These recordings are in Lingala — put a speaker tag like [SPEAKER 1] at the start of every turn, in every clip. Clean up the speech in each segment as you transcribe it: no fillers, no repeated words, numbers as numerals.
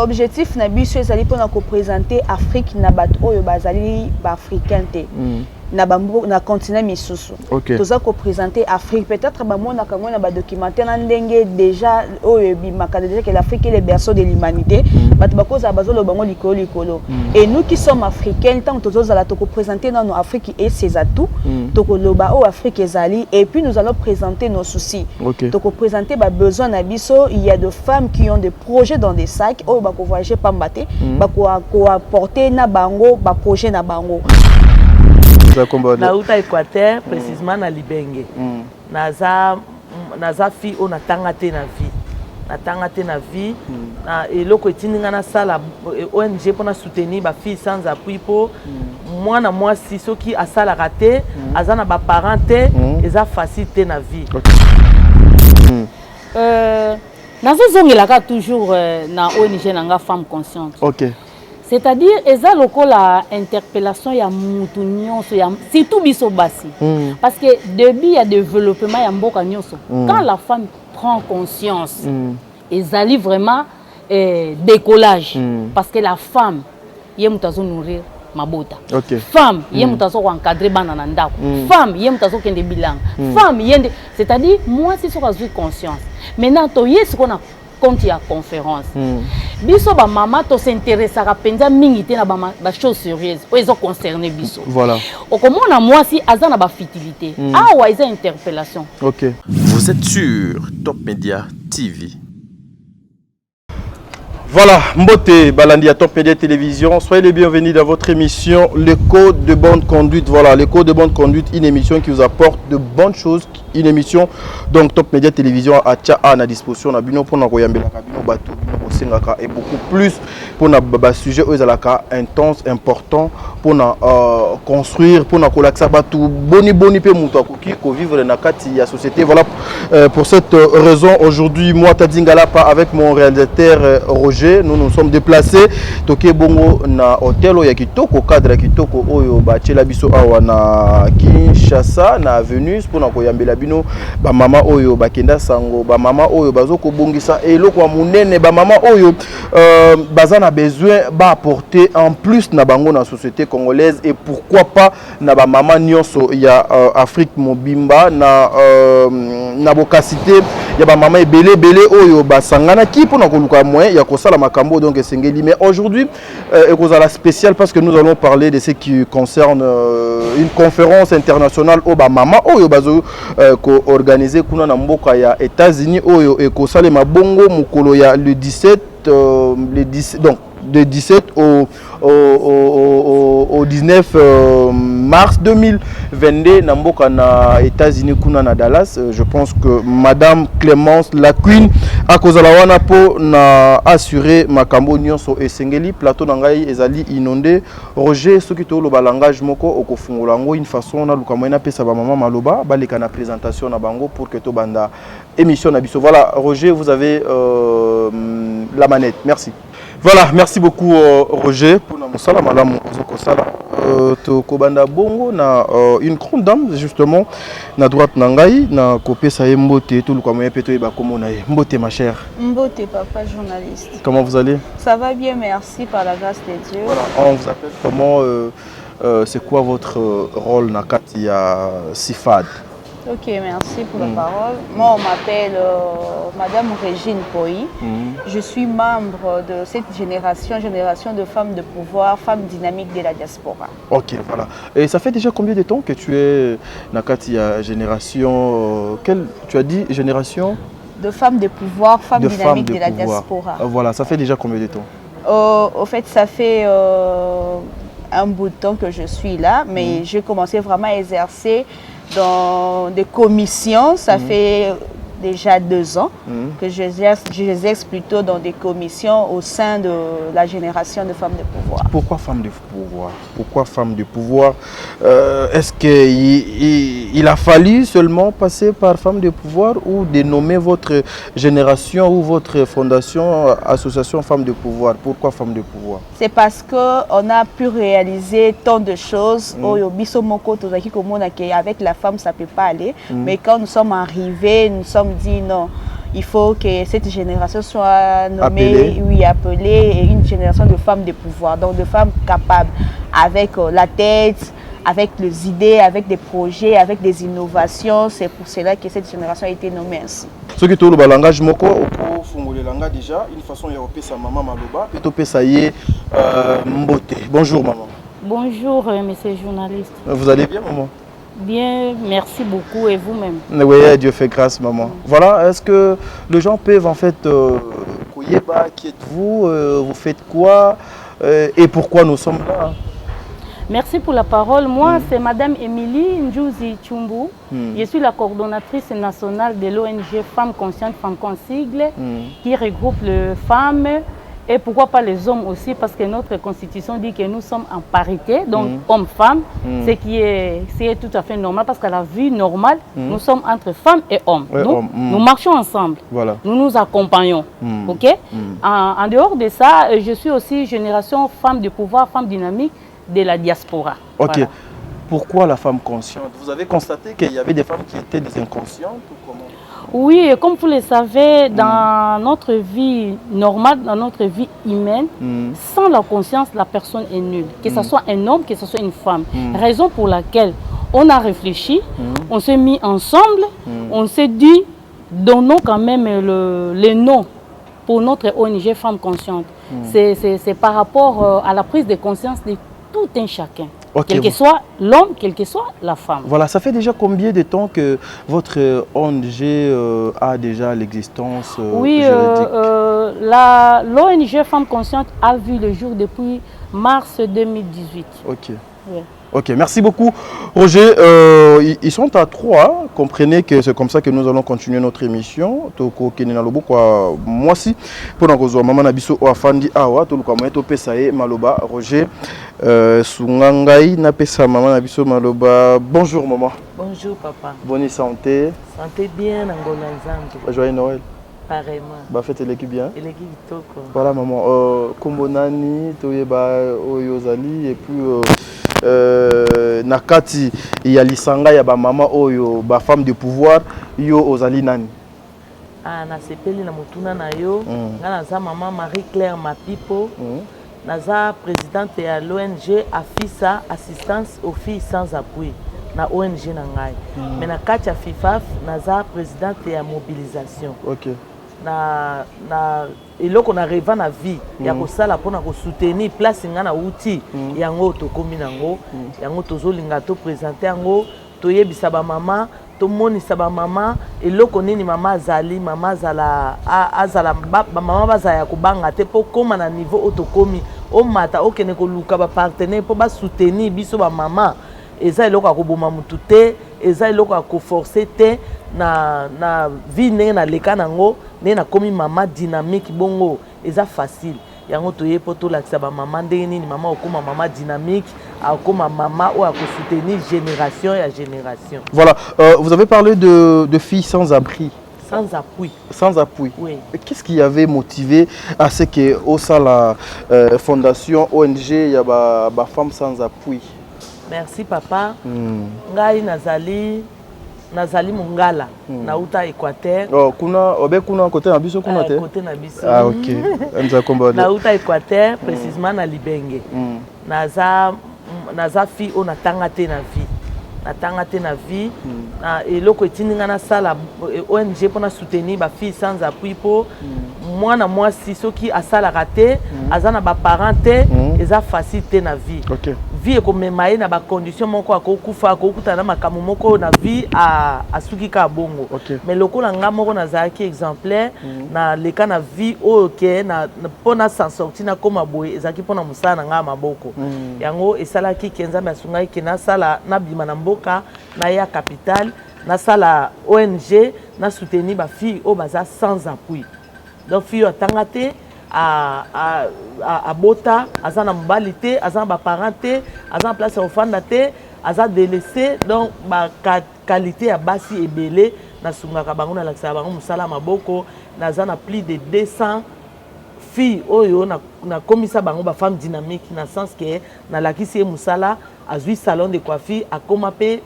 [SPEAKER 1] objectif na biso ezali pour présenter Afrique na bato oyo bazali ba africain te. Na continent misusu. Toza ko présenter Afrique peut-être ba mona kango na ba documentaire na ndenge déjà oyo bimaka déjà que l'Afrique est le berceau de l'humanité. Bato bakoza bazolo bango likolo. Et nous qui sommes africains tant toza la toko présenter dans nos Afrique et ses atouts. Toko loba o Afrique ezali et puis nous allons présenter nos soucis. Toko présenter ba besoin na biso, il y a de femmes qui ont des projets dans des sacs oyo ba ko voyager pambate, ba ko apporter na bango ba projet na bango.
[SPEAKER 2] Na uta Équateur, précisément na Libenge. Naza fi on atanga te na vie. Natanga te na vie. Et loko etinga na sala ONG pour na soutenir ba fille sans appui pour moi na moi si ceux qui a sala raté, azana ba parents te, eza facilité na vie.
[SPEAKER 3] Nazo zongelaka toujours na ONG nanga femme consciente. C'est-à-dire, eza lokola interpellation ya mutu nyonso ya surtout biso basi. Parce que depuis il y a développement ya mboka nyonso. Quand la femme prend conscience, ezali vraiment décollage parce que la femme yé mutazo nourrir mabota. Femme yé mutazo encadrer bana na ndako. Femme yé mutazo kende bilang. Femme yende, c'est-à-dire moi si soka j'ai conscience. Maintenant to yes qu'on a compte ya conférence. Biso ba mama to s'intéresse à penza mingité na ba choses sérieuses. Ils ont concerné biso.
[SPEAKER 4] Voilà.
[SPEAKER 3] Au comment na moi si azana ba fertilité. Ah ouais, ils interpellation.
[SPEAKER 4] Vous êtes sur Top Media TV. Voilà, Mbote Balandia Top Media Télévision. Soyez les bienvenus dans votre émission Le Code de bonne conduite. Voilà, Le Code de bonne conduite, une émission qui vous apporte de bonnes choses. Une émission donc Top Media Télévision à à disposition. Nabino pour Nakoyambela Kabino Batou, et beaucoup plus pour un sujet intense, important pour construire, pour collaxer Batou, boni pe mouto qui vivre dans la société. Voilà pour cette raison aujourd'hui moi Tadingala avec mon réalisateur Roger, nous nous sommes déplacés toké bongo na hôtel ya kitoko cadre kitoko oyo ba tshela biso awa na Kinshasa na avenue pour Nakoyambela bino ba mama oyo bakenda sango ba mama oyo bazoko bongisa eloko munene ba mama oyo bazana besoin ba apporter en plus na bango na société congolaise et pourquoi pas na ba mama nyonso ya Afrique mobimba na bokasité ya ba mama belé oyo basangana ki pona koluka moyen ya kosala makambo donc esengeli. Mais aujourd'hui ekozala spécial parce que nous allons parler de ce qui concerne une conférence internationale au ba mama oyo bazo ko organiser kuna na mboka ya États-Unis oyo ekosalema bongo mukolo ya le 17 donc de 17 au 19 mars 2022 na mboka na États-Unis kuna na Dallas. Je pense que Madame Clémence la Queen a kozala wana po na assurer makambo nyonso esengeli plateau na ngai ezali inondé. Roger soki to lo langage moko okofungola ngo une façon na luka moyena pesa ba mama maloba baleka na présentation na bango pour que to banda émission na biso. Voilà Roger, vous avez la manette. Merci. Voilà, merci beaucoup Roger pour na musala malamu ozoko sala to kobanda bongo na une grande dame justement na droite na ngai na kopesa ye mbote to luka moyen peto ba komona ye mbote ma chère.
[SPEAKER 1] Mbote papa journaliste.
[SPEAKER 4] Comment vous allez?
[SPEAKER 1] Ça va bien, merci par la grâce de Dieu.
[SPEAKER 4] Voilà, on vous appelle comment c'est quoi votre rôle na kati ya Sifad?
[SPEAKER 1] Ok, merci pour la parole. Moi, on m'appelle Madame Régine Poy. Je suis membre de cette génération de femmes de pouvoir, femmes dynamiques de la diaspora.
[SPEAKER 4] Ok, voilà. Et ça fait déjà combien de temps que tu es Nakatia génération tu as dit génération
[SPEAKER 1] de femmes de pouvoir, femmes dynamiques de la diaspora.
[SPEAKER 4] Voilà, ça fait déjà combien de temps?
[SPEAKER 1] Au fait, ça fait un bout de temps que je suis là, mais j'ai commencé vraiment à exercer dans des commissions. Ça fait déjà 2 ans que j'exerce plutôt dans des commissions au sein de la génération de femmes de pouvoir.
[SPEAKER 4] Pourquoi femmes de pouvoir? Pourquoi femmes de pouvoir? Est-ce qu'il a fallu seulement passer par femmes de pouvoir ou dénommer votre génération ou votre fondation association femmes de pouvoir? Pourquoi femmes de pouvoir?
[SPEAKER 1] C'est parce qu'on a pu réaliser tant de choses. Avec la femme, ça ne peut pas aller. Mais quand nous sommes arrivés, nous sommes dit non. il faut que cette génération soit nommée, oui, appelée, et une génération de femmes de pouvoir, donc de femmes capables, avec la tête, avec les idées, avec des projets, avec des innovations. C'est pour cela que cette génération a été nommée ainsi.
[SPEAKER 4] Ce qui est le langage moko, le langage déjà, une façon de repérer sa maman Maloba, plutôt ça y est, Mbote. Bonjour maman.
[SPEAKER 3] Bonjour monsieur journaliste.
[SPEAKER 4] Vous allez bien maman?
[SPEAKER 3] Bien, merci beaucoup et vous-même?
[SPEAKER 4] Oui, Dieu fait grâce maman. Voilà, est-ce que les gens peuvent en fait, qui êtes-vous, vous faites quoi et pourquoi nous sommes là?
[SPEAKER 3] Merci pour la parole. Moi, c'est Madame Émilie Njouzi Tchumbu. Je suis la coordonnatrice nationale de l'ONG Femmes Conscientes, Femmes Consigle, qui regroupe les femmes et pourquoi pas les hommes aussi, parce que notre constitution dit que nous sommes en parité, donc hommes-femmes, ce qui est tout à fait normal, parce qu'à la vie normale, nous sommes entre femmes et hommes. Nous marchons ensemble, voilà. Nous nous accompagnons. Ok? En dehors de ça, je suis aussi génération femme de pouvoir, femme dynamique, de la diaspora.
[SPEAKER 4] Ok.
[SPEAKER 3] Voilà.
[SPEAKER 4] Pourquoi la femme consciente? Vous avez constaté qu'il y avait des femmes qui étaient des inconscientes ou comment?
[SPEAKER 3] Oui, comme vous le savez, dans notre vie normale, dans notre vie humaine, sans la conscience, la personne est nulle. Que ce soit un homme, que ce soit une femme. Raison pour laquelle on a réfléchi, on s'est mis ensemble, on s'est dit, donnons quand même le nom pour notre ONG Femmes Conscientes. C'est par rapport à la prise de conscience de tout un chacun, quel que soit l'homme, quelle que soit la femme.
[SPEAKER 4] Voilà, ça fait déjà combien de temps que votre ONG a déjà l'existence
[SPEAKER 3] oui, l'ONG Femmes Conscientes a vu le jour depuis mars 2018.
[SPEAKER 4] Ok.
[SPEAKER 3] Oui.
[SPEAKER 4] Ok, merci beaucoup Roger. Ils sont à 3, comprenez que c'est comme ça que nous allons continuer notre émission. Moi aussi, pour nous maman Nabiso Oafandi Awa, tout le monde est Pesae Maloba Roger Sungangai Napesa maman Nabiso Maloba. Bonjour maman.
[SPEAKER 2] Bonjour papa.
[SPEAKER 4] Bonne santé.
[SPEAKER 2] Santé bien Angola Nzambe.
[SPEAKER 4] Joyeux Noël.
[SPEAKER 2] Pareillement.
[SPEAKER 4] Bah faites l'équipe bien.
[SPEAKER 2] Et l'équipe Toko.
[SPEAKER 4] Voilà maman. Kombonani, Toyeba Oyozali et puis nakati ya lisanga ya ba mama oyo ba femme de pouvoir yo ozali nani?
[SPEAKER 2] Ah na sepeli na mutuna na yo ngana za mama Marie Claire Mapipo naza présidente ya l'ONG Afisa assistance aux filles sans appui na ONG na ngai mais na kati ya FIFAF naza présidente ya mobilisation.
[SPEAKER 4] OK.
[SPEAKER 2] Na eloko na reva na vie ya kosala pona ko soutenir place ngana uti yango tokomi nango yango tozolinga to présenter yango toyebisa ba mama to monisa ba mama eloko nini mama azali mama azala ba mama bazaya kobanga te po koma na niveau otokomi o mata okene ko luka ba partenaire po ba soutenir biso ba mama eza eloko akoboma mutu te eza eloko akoforcer te na vie ndenge na leka nango ndenge na komi mama dynamique bongo eza facile yango toye po tolakisa ba mama ndenge nini mama okoma mama dynamique akoma mama oyo akosoutenir génération ya génération. Voilà,
[SPEAKER 4] vous avez parlé de filles sans abri.
[SPEAKER 2] Sans appui.
[SPEAKER 4] Sans appui.
[SPEAKER 2] Oui.
[SPEAKER 4] Qu'est-ce qui avait motivé à ce que au sein la fondation ONG il y a ba femmes sans appui?
[SPEAKER 2] Merci papa. Ngai nazali mongala nauta Équateur.
[SPEAKER 4] Oh kuna côté na biso kuna te.
[SPEAKER 2] Côté na biso.
[SPEAKER 4] Ah OK. Nza komba.
[SPEAKER 2] Nauta Équateur précisément na Libenge. Naza fille on atanga te na vie. Natanga te na vie na eloko etindinga na sala ONG pona soutenir ba filles sans appui po mwana mwasi soki asala raté azana ba parents te eza facile te na vie.
[SPEAKER 4] OK.
[SPEAKER 2] Vie ekomema ye na ba condition moko akokufa akokuta na makambo moko na vie asuki ka bongo. Mais lokola nga moko nazalaki exemplaire na leka na vie oyo ke na pona s'en sortir na koma boye ezaki pona musala na nga maboko. Yango esalaki kenza masungai ke na sala na bima na mboka na ya capitale na sala ONG na soutenir ba fille o baza sans appui. Donc fille atanga te a bota azana mobali te azana ba parents te azana place au fanda te aza délaissé donc ba qualité ya basi ebele na sungaka bango na lakisa bango musala maboko nazana plus de 200 filles oyo na komisa bango ba femme dynamique na sens que na lakisi musala azui salon de coiffure akoma pe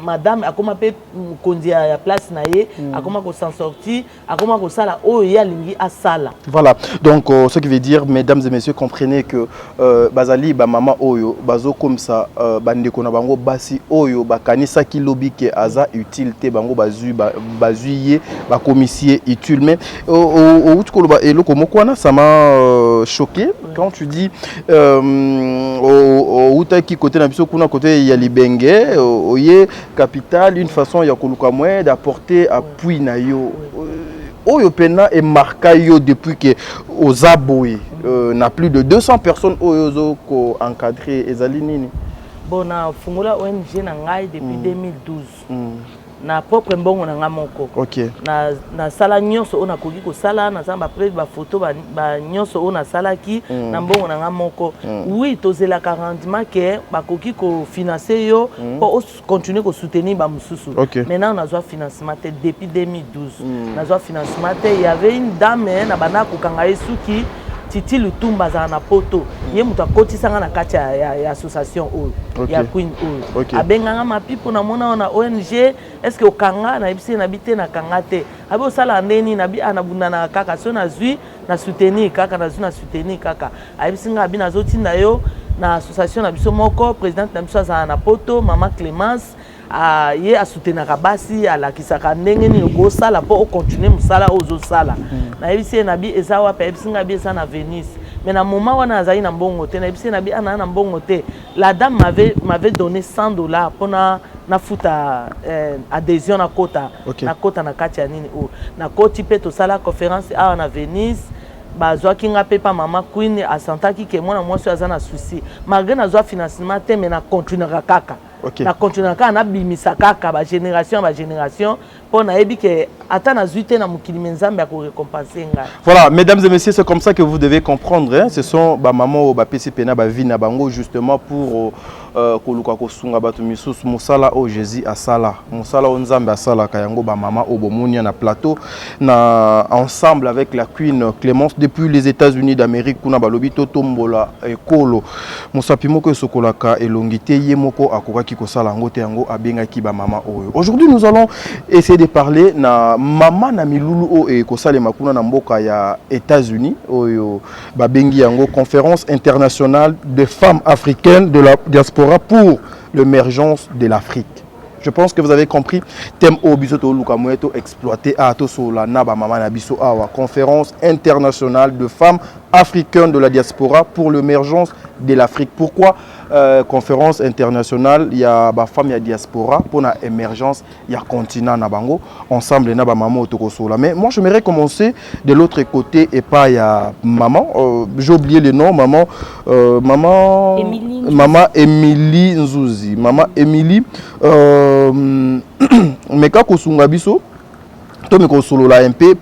[SPEAKER 2] madame akoma pe kondi ya place na ye akoma ko s'en sortir akoma ko sala oyo ya lingi asala.
[SPEAKER 4] Voilà, donc ce qui veut dire, mesdames et messieurs, comprenez que bazali ba mama oyo bazo comme ça bandeko na bango basi oyo bakanisa ki lobi ke aza utilité bango bazuye ba commissaire utile, mais au tukoloba eloko mokwana ça m'a choqué quand tu dis uta ki côté na biso kuna côté ya libenge oye capital une façon ya koluka moyen d'apporter appui na yo oyo pena et marqué yo depuis que aux aboy n'a plus de 200 personnes oyo ko encadré ezali nini
[SPEAKER 2] bon na fungula ONG na ngai depuis 2012 na propre mbongo na ngamoko.
[SPEAKER 4] OK.
[SPEAKER 2] Na sala nyonso ona koki ko sala na zamba près ba photo ba nyonso ona sala ki na mbongo na ngamoko. Oui, tozela 40 ke ba koki ko financer yo pour continuer ko soutenir ba mususu. Maintenant na zo financement depuis 2012. Na zo financement il y avait une dame na bana ko kanga esuki Titi Lutumba za na poto ye mutu akotisanga na kati ya association oyo ya Queen oyo abenganga mapipo na mona na ONG est-ce que okanga na ibise na bite na kangate abi osala ndeni na bi anabunda na kaka so na zui na soutenir kaka na zui na soutenir kaka abisinga abi na zotinda yo na association na biso moko présidente na biso za na poto mama Clémence ye a soutenir basi ala kisaka ndenge ni ko sala po continuer musala ozo sala na ebisi na bi ezawa pa ebisi nga bi na Venise mais na moment wana azali na mbongo te na ebisi na bi ana na mbongo te la dame m'avait donné $100 pour na futa adhésion na kota na kati ya nini o na koti pe to sala conférence a na Venise bazwa kinga pe pa mama Queen asantaki ke mwana mwasi azana souci malgré na zwa financement te mais na continuer kaka na continuer kaka na bimisa kaka ba génération pour na ebi ke ata na zuite na mukili menzambe ya ko récompenser nga. Voilà,
[SPEAKER 4] mesdames et messieurs, c'est comme ça que vous devez comprendre hein? Ce sont ba maman ba PCP na ba vie na bango justement pour koluka ko sunga batu misusu musala o Jésus asala musala o nzambe asala kayango ba mama obomunia na plateau na ensemble avec la Queen Clémence depuis les États-Unis d'Amérique kuna balobi to tombola ekolo musapi moko sokolaka elongite yemoko akokaki ko sala ngote yango abenga ki ba mama oyo. Aujourd'hui nous allons essayer de parler na mama na milulu o e ko sale makuna na mboka ya États-Unis oyo babengi yango conférence internationale de femmes africaines de la diaspora pour l'émergence de l'Afrique. Je pense que vous avez compris. Thème au bisoto lukamueto exploité à tosola naba mama na biso awa conférence internationale de femmes africaines de la diaspora pour l'émergence de l'Afrique. Pourquoi conférence internationale il y a ba femme ya diaspora pour la émergence il y a continent na bango ensemble na ba maman otokosola. Mais moi j'aimerais commencer de l'autre côté et pas il y a maman j'ai oublié le nom maman Émilie Nzuzi maman Émilie meka kosunga biso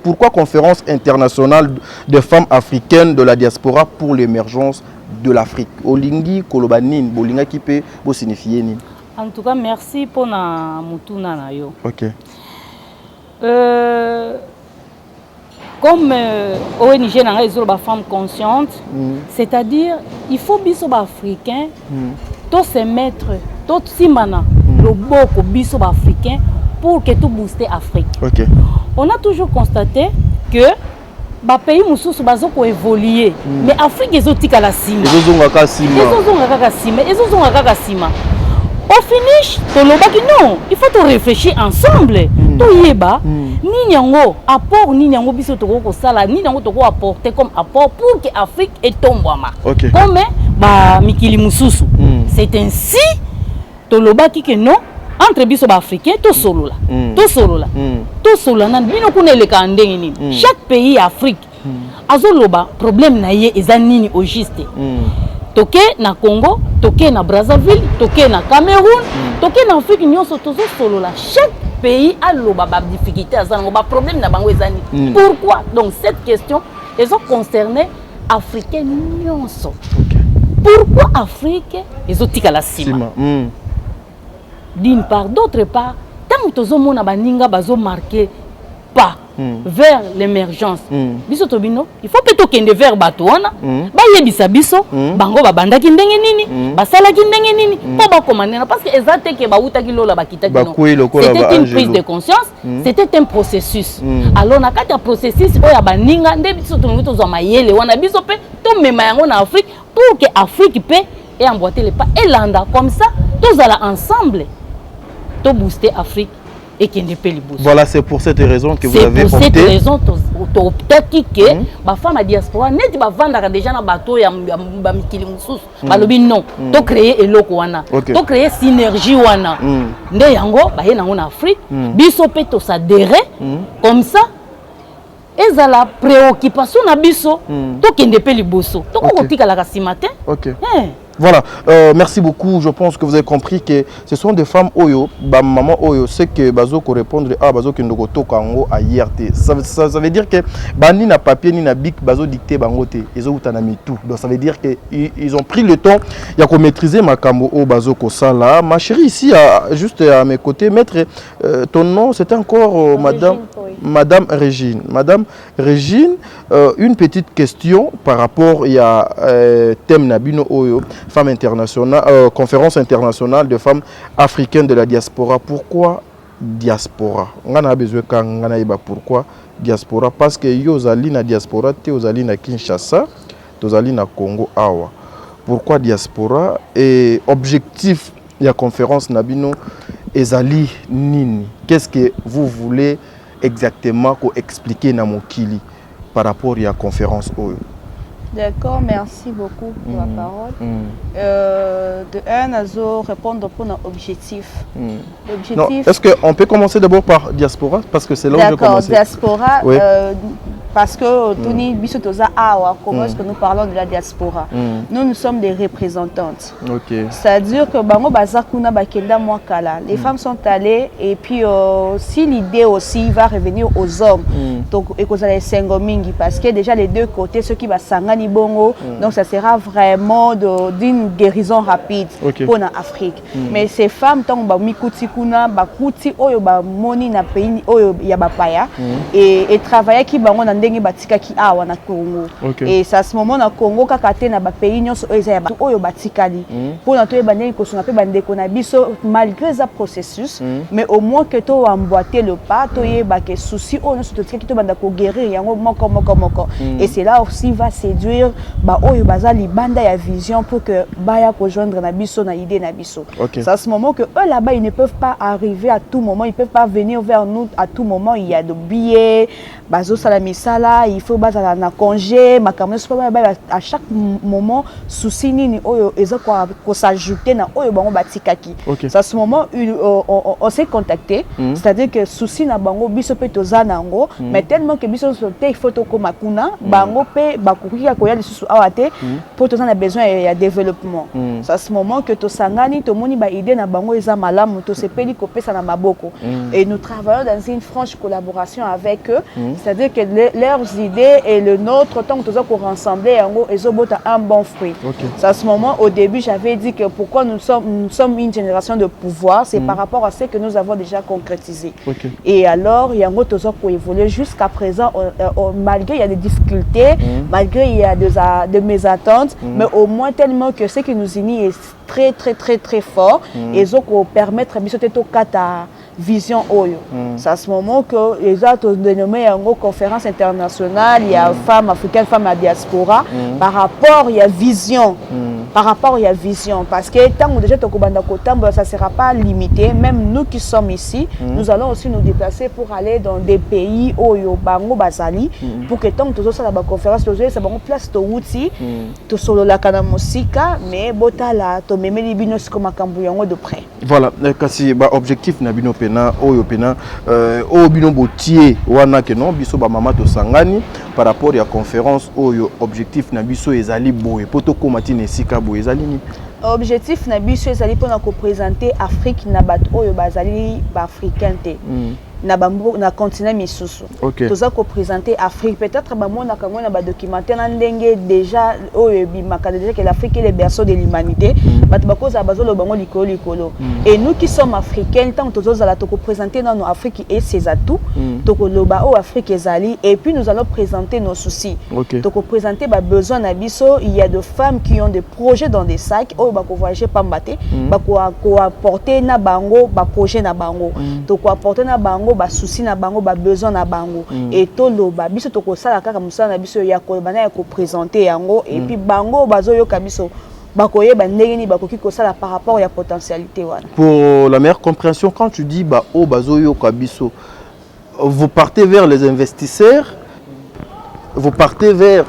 [SPEAKER 4] pourquoi conférence internationale de femmes africaines de la diaspora pour l'émergence de l'Afrique Olingi Kolobanin Bolinga qui peut vous signifier ni.
[SPEAKER 3] En tout cas merci pour na mutuna na yo.
[SPEAKER 4] OK.
[SPEAKER 3] Comme ONG na réseau ba femmes conscientes, c'est-à-dire il faut biso ba africain to se mettre to simana le boko biso ba africain pour que tout booster Afrique.
[SPEAKER 4] OK.
[SPEAKER 3] On a toujours constaté que les pays mususu bazoko évoluer mais Afrique ezotika la sima. Au finish tolobaki non, il faut to réfléchir ensemble. To yeba nini yango apport nini yango biso to ko sala nini yango to ko apporter comme apport pour que Afrique etombwama. Comme ba mikili mususu. C'est ainsi tolobaki que non entre biso ba africain to solola to solola nan bino kuna le kandenge nini chaque pays Afrique azoloba problème na ye eza nini au juste toke na Congo toke na Brazzaville toke na Cameroun toke na Afrique nyonso tozo solola chaque pays aloba ba difficulté azango ba problème na bango eza nini pourquoi donc cette question eza concerner africain nyonso pourquoi Afrique ezotika la sima d'une part, d'autre part, tant que nous avons baninga bazo marqué pas vers l'émergence. Biso tobino, il faut peut-être kende vers batouana, ba yebisa biso, bango ba bandaki ndenge nini, ba salaki ndenge nini, po ba commander parce que ezate ke ba utaki lola ba kitaki non. C'était une prise de conscience, c'était un processus. Alors na kati ya processus oya baninga nde biso tongi tozwa mayele wana biso pe to mema yango na Afrique pour que Afrique pe et emboîter les pas et landa comme ça tous allons ensemble to booster Afrique et qui ne peut les booster.
[SPEAKER 4] Voilà, c'est pour cette raison que vous avez opté.
[SPEAKER 3] C'est pour cette raison que ma femme a diaspora net ba vendre déjà na bateau ya ba mikili mususu balobi non to créer eloko wana to créer synergie wana nde yango ba ye nango na Afrique biso pe to s'adhérer comme ça et ça la préoccupation na biso to kende pe liboso to ko tika la matin.
[SPEAKER 4] Voilà, merci beaucoup. Je pense que vous avez compris que ce sont des femmes oyo, ba maman oyo, c'est que bazo ko répondre à bazo ki ndoko to kango à IRT. Ça veut dire que bani na papier ni na bic bazo dicter bango te, ils ont utanami tout. Donc ça veut dire que ils ont pris le temps ya ko maîtriser makambo o bazo ko sala. Ma chérie ici juste à mes côtés, maître ton nom c'était encore Madame Régine. Madame Régine, une petite question par rapport à thème nabino oyo Femmes internationales, conférence internationale de femmes africaines de la diaspora. Pourquoi diaspora? On a besoin pourquoi diaspora? Parce que yozali na diaspora, te yozali na Kinshasa, yozali na Congo awa. Pourquoi diaspora? Et objectif de la conférence nabino ezali nini? Qu'est-ce que vous voulez exactement expliquer na mokili par rapport à la conférence oyo?
[SPEAKER 1] D'accord, merci beaucoup pour la parole. De un, à répondre pour notre objectif.
[SPEAKER 4] Est-ce qu'on peut commencer d'abord par diaspora? Parce que c'est là où je commence.
[SPEAKER 1] D'accord, diaspora, oui. Parce que Tony Bissotoza Awa, comment est-ce que nous parlons de la diaspora? Nous sommes des représentantes. C'est-à-dire que Bango Bazakuna Bakenda Mwakala, les femmes sont allées et puis si l'idée aussi va revenir aux hommes, donc et qu'on a les Sengomingi, parce que déjà les deux côtés, ceux qui va Sangani Bongo, donc ça sera vraiment d'une guérison rapide pour l'Afrique. Mais ces femmes, tant que Mikuti Kuna, Bakuti, Oyo Moni na pays, Oyo Yabapaya, et travailler qui Bango ndenge batika ki awa na Congo. Et c'est à ce moment na Congo kakate na ba pays nyonso oyo batikali. Pour na to ebandeli ko sona pe bandeko na biso malgré ça processus, mais au moins que to emboîter le pas, to yeba ke souci o nyonso to tikaki to banda ko guérir yango moko. Et c'est là aussi va séduire ba oyo bazali banda ya vision pour que baya ko joindre na biso na idée na biso. C'est à ce moment que eux là-bas ils ne peuvent pas arriver à tout moment, ils peuvent pas venir vers nous à tout moment, il y a de billets, bazo salamisa là, il faut bazala na congé, makambo à chaque moment souci nini oyo ezo ko s'ajouter na oyo bango batikaki. C'est à ce moment on s'est contacté, c'est-à-dire que souci na bango biso pe toza nango, mais tellement que biso sote il faut to koma kuna bango pe bakuki ya koya lisusu awate pour toza na besoin ya développement. C'est à ce moment que to sangani to moni ba idée na bango eza malamu to sepeli ko pesa na maboko. Et nous travaillons dans une franche collaboration avec eux, c'est-à-dire que leurs idées et le nôtre, tant que nous avons rassemblé, ils ont un bon fruit. C'est à ce moment, au début, j'avais dit que pourquoi nous sommes une génération de pouvoir, c'est par rapport à ce que nous avons déjà concrétisé. Et alors, il y a un autre pour évoluer jusqu'à présent, malgré il y a des difficultés, malgré il y a de mésattentes, mais au moins tellement que ce qui nous unit est très fort, et ils ont permettre de kata vision oyo. C'est à ce moment que les autres dénommés en conférence internationale, il y a femmes africaines, femmes à diaspora, par rapport il y a vision. Par rapport il y a vision, parce que tant que déjà ça ne sera pas limité, même nous qui sommes ici, nous allons aussi nous déplacer pour aller dans des pays oyo bango bazali, pour que tant que tout ça la conférence, ça va en place to outil, to solo la kana musika, mais botala to memeli binos comme kambuyango de près.
[SPEAKER 4] Voilà, kasi ba objectif na bino pena oyo pena o bino botier wana ke non biso ba mama to sangani par rapport à conférence oyo objectif na biso ezali boye poto komati ne sika boye ezali ni
[SPEAKER 1] objectif na biso ezali pour présenter Afrique na bat oyo bazali ba africain te. na continent misusu. Toza ko présenter Afrique peut-être ba mona ka ngona ba documentaire na ndenge déjà oyo bimaka déjà que l'Afrique est le berceau de l'humanité. Bato bakoza bazolo bango likolo. Et nous qui sommes africains tant tozo la toko présenter dans nos Afrique et ses atouts, toko loba o Afrique ezali et puis nous allons présenter nos soucis. Toko présenter ba besoin na biso, il y a de femmes qui ont des projets dans des sacs o ba ko voyager pambate, ba ko apporter na bango ba projet na bango. Toko apporter na bango ba souci na bango ba besoin na bango et to loba biso toko sala kaka musala na biso ya ko bana ya ko présenter yango et puis bango bazo yo kabiso bakoye ba ndengeni bakoki ko sala par rapport à potentialité wana. Pour
[SPEAKER 4] la meilleure compréhension, quand tu dis ba o bazo yo kabiso, vous partez vers les investisseurs, vous partez vers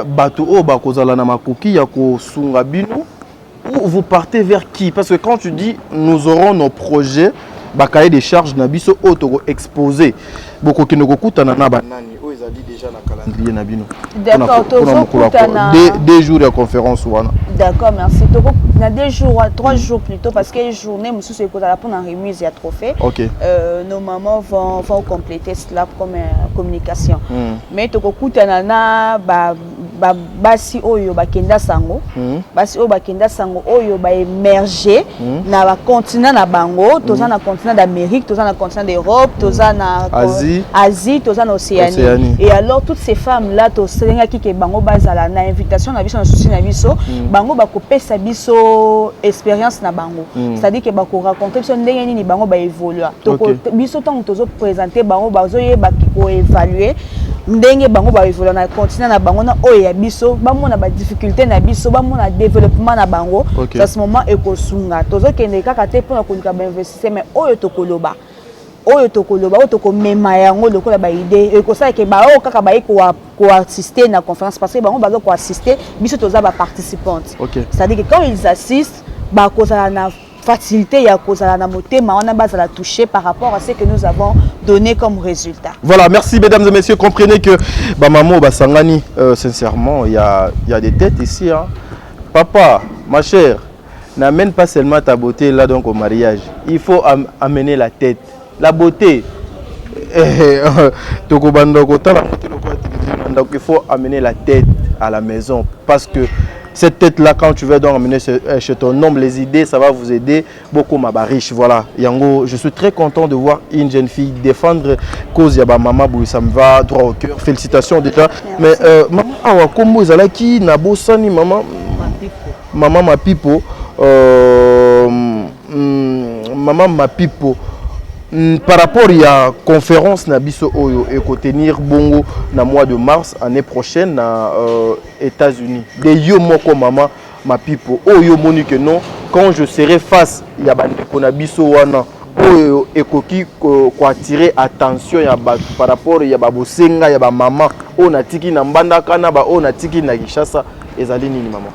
[SPEAKER 4] bato o bakozala na makoki ya ko sunga bino, ou vous partez vers qui? Parce que quand tu dis nous aurons nos projets, bakaye des charges na biso auto exposé beaucoup qui ne kokutana na banani o ezali déjà na calendrier na bino. D'accord, des jours de conférence wana. D'accord, merci. Toko na 2 jours, 3 jours plutôt parce que journée musu se pose pour la remise ya trophée. Nos mamans vont compléter cela comme communication. Mais toko kutana na basi oyo bakenda sango, basi oyo bakenda sango oyo ba émerger na ba continent na bango, toza na continent d'Amérique, toza na continent d'Europe, toza na Asie, toza na Océanie. Et alors toutes ces femmes là to selenga ki ke bango bazala na invitation na biso na souci na biso, bango ba ko pesa biso expérience na bango. C'est-à-dire que ba ko raconter biso ndenge nini bango ba évoluer. To biso tant tozo présenter bango bazo yeba ki ko évaluer ndenge bango ba évoluer na continent na bango na oya biso ba mona ba difficulté na biso ba mona développement na bango. À ce moment ekosunga tozo kende kaka te pona kolika ba investir mais oyo tokoloba oyo tokoloba oyo tokomema yango lokola ba idée ekosala ke ba o kaka ba ko assister na conférence parce que bango bazo ko assister biso toza ba participante. C'est-à-dire que quand ils assistent ba kozala na facilité ya kozala na motema wana bazala touché par rapport à ce que nous avons donné comme résultat. Voilà, merci mesdames et messieurs, comprenez que ba maman ba sangani sincèrement il y a des têtes ici hein. Papa, ma chère, n'amène pas seulement ta beauté là donc au mariage. Il faut amener la tête, la beauté. Donc il faut amener la tête à la maison parce que cette tête-là, quand tu veux donc amener chez ton homme, les idées, ça va vous aider beaucoup, ma riche. Voilà. Yango, je suis très content de voir une jeune fille défendre cause Yaba Maman Bouy, ça me va droit au cœur. Félicitations déjà. Merci. Mais maman, awa kombo zalaki nabo sani maman. Maman Mapipo. Maman Mapipo. Par rapport à la conférence Nabiso Oyo et qu'on tenir bongo na mois de mars année prochaine na États-Unis. De yo moko maman Mapipo Oyo monique non quand je serai face ya bandeko Nabiso wana Oyo ekoki ko attirer attention ya par rapport ya ba bosenga ya ba maman o na tiki na mbandaka na ba o na tiki na Kinshasa ezali nini maman.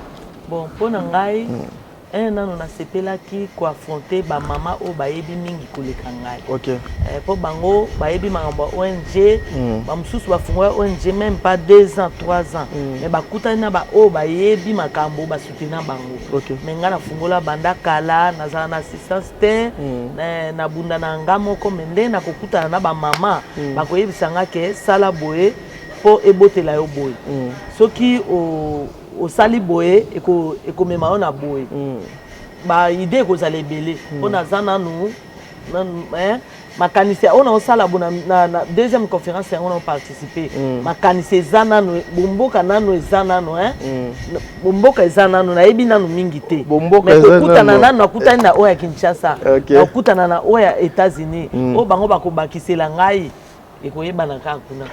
[SPEAKER 2] Bon pona ngai nano na sepela ki ko affronter ba mama o bayebi mingi koleka ngai. Po bango bayebi makambo ONG ba mususu ba fungwa ONG même pas 2 ans 3 ans mais ba kutana ba o bayebi makambo ba soutenir bango. Mais ngana fungola banda kala na za na assistance te na bunda na ngamo ko mende na kokutana na ba mama ba koyebisanga ke sala boye po ebotela yo boye. Soki au sali boye eko mema ona boye ba idée ko zale belé on a zana nous makanisi on a sala bona na deuxième conférence on a participé makanisi zana nous bomboka nano zana no bomboka zana no na ebi nano mingi te bomboka kutana nano kutana na oya Kinshasa kutana na oya États-Unis o bango bakobakisela ngai.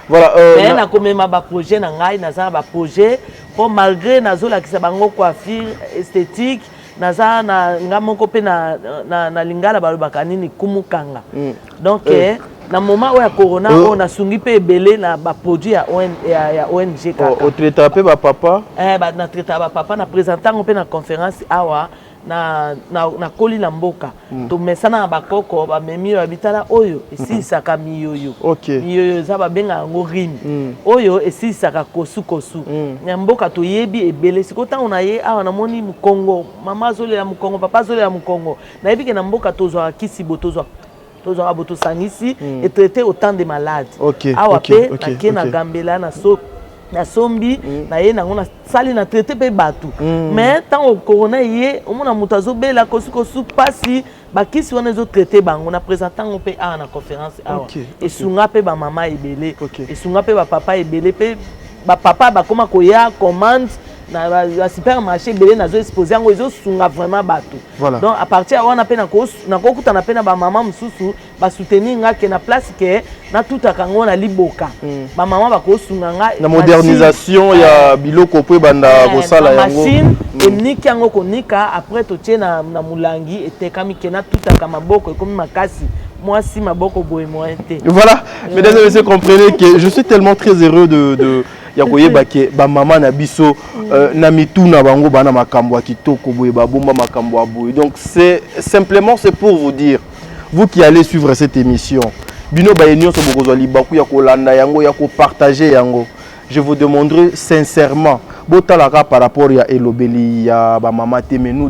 [SPEAKER 2] Voilà, na komema ba projet na ngai na ba projet pour malgré nazola ki bango coiffure esthétique naza na ngamoko pe na lingala balobaka nini kumukanga. Donc na moment où ya corona on a sungi pe belé na ba produit ya ONG kaka. O traiter pe ba papa na traiter ba papa na présentant pe na conférence awa na koli la mboka to mesana ba koko ba memi habitala oyo esi saka miyoyo miyoyo za ba benga ngo rim oyo esi saka kosu na mboka to yebi ebele sikota ona ye awa na moni mukongo mama zole ya mukongo papa zole ya mukongo na yebi ke na mboka tozwa kisibo tozwa tous aura boto sangisi et traiter autant de malades. Awa pe na ke na gambela na na sombi na ye na ngona sali na traiter pe batu. Mais tant au corona yé au mona mutazo be la kosu pasi bakisi wana zo traiter bango na présentant on pe a na conférence awa. Et sunga pe ba mama ebele. Et sunga pe ba papa ebele pe ba papa ba koma koya commande na supermarché belé na zo exposé ngo zo sunga vraiment bato. Donc à partir on appelle na kokuta na pena ba maman mususu ba soutenir nga ke na place ke na tout akango na liboka. Ba maman ba ko sunga nga
[SPEAKER 4] na modernisation ya biloko po banda ko sala yango.
[SPEAKER 2] Machine emniki yango konika après to na mulangi etekami ke na tout akama boko comme makasi. Moi si ma boko boy moi été.
[SPEAKER 4] Voilà, mesdames et messieurs, comprenez que je suis tellement très heureux de yakoye bake ba mama na biso na mitu na bango bana makambo ya kitoko boye ba bomba makambo ya boye. Donc c'est pour vous dire, vous qui allez suivre cette émission, bino ba union so bokozwa libaku ya kolanda yango ya ko partager yango. Je vous demanderai sincèrement, botalaka par rapport à elobeli ya ba mama te, mais nous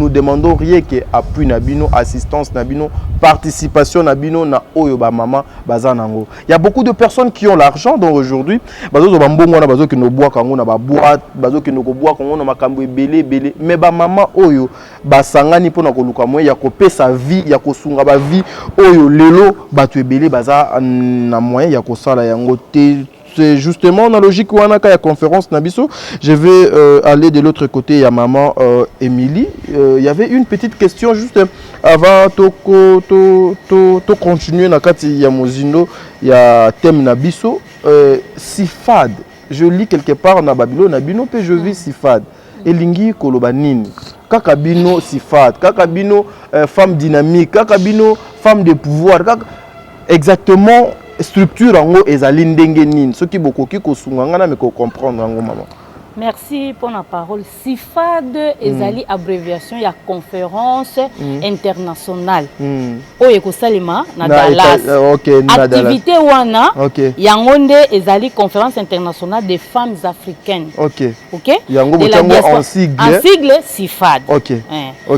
[SPEAKER 4] demandons rien que appui na bino, assistance na bino, participation na bino na oyo ba mama bazanango. Il y a beaucoup de personnes qui ont l'argent donc aujourd'hui, bazo zo bambongo na bazo ki no bois kango na ba boîte, bazo ki no ko bois kango na makambo ebele, mais ba mama oyo basangani pona ko luka moye ya ko pesa vie, ya ko sunga ba vie oyo lelo batu ebele baza na moyen ya ko sala yango te. C'est justement dans la logique où on a une conférence Nabiso. Je vais aller de l'autre côté. Il y a maman Émilie. Il y avait une petite question juste avant de continuer. Il y a Mozino, il y a thème Nabiso. Sifad. Je lis quelque part en Babylone. Nabino pe je vis Sifad. Elingi Kolobanini. Kakabino Sifad. Kakabino femme dynamique. Kakabino femme de pouvoir. Exactement. Structure en haut ezali ndenge nini soki bokoki kosunga ngana me ko comprendre ngo maman.
[SPEAKER 3] Merci pour la parole. SIFAD ezali abréviation ya conférence internationale. Oyo ko salima na Dallas. Activité wana yango nde ezali conférence internationale des femmes africaines. OK. Yango botango en sigle. En sigle SIFAD.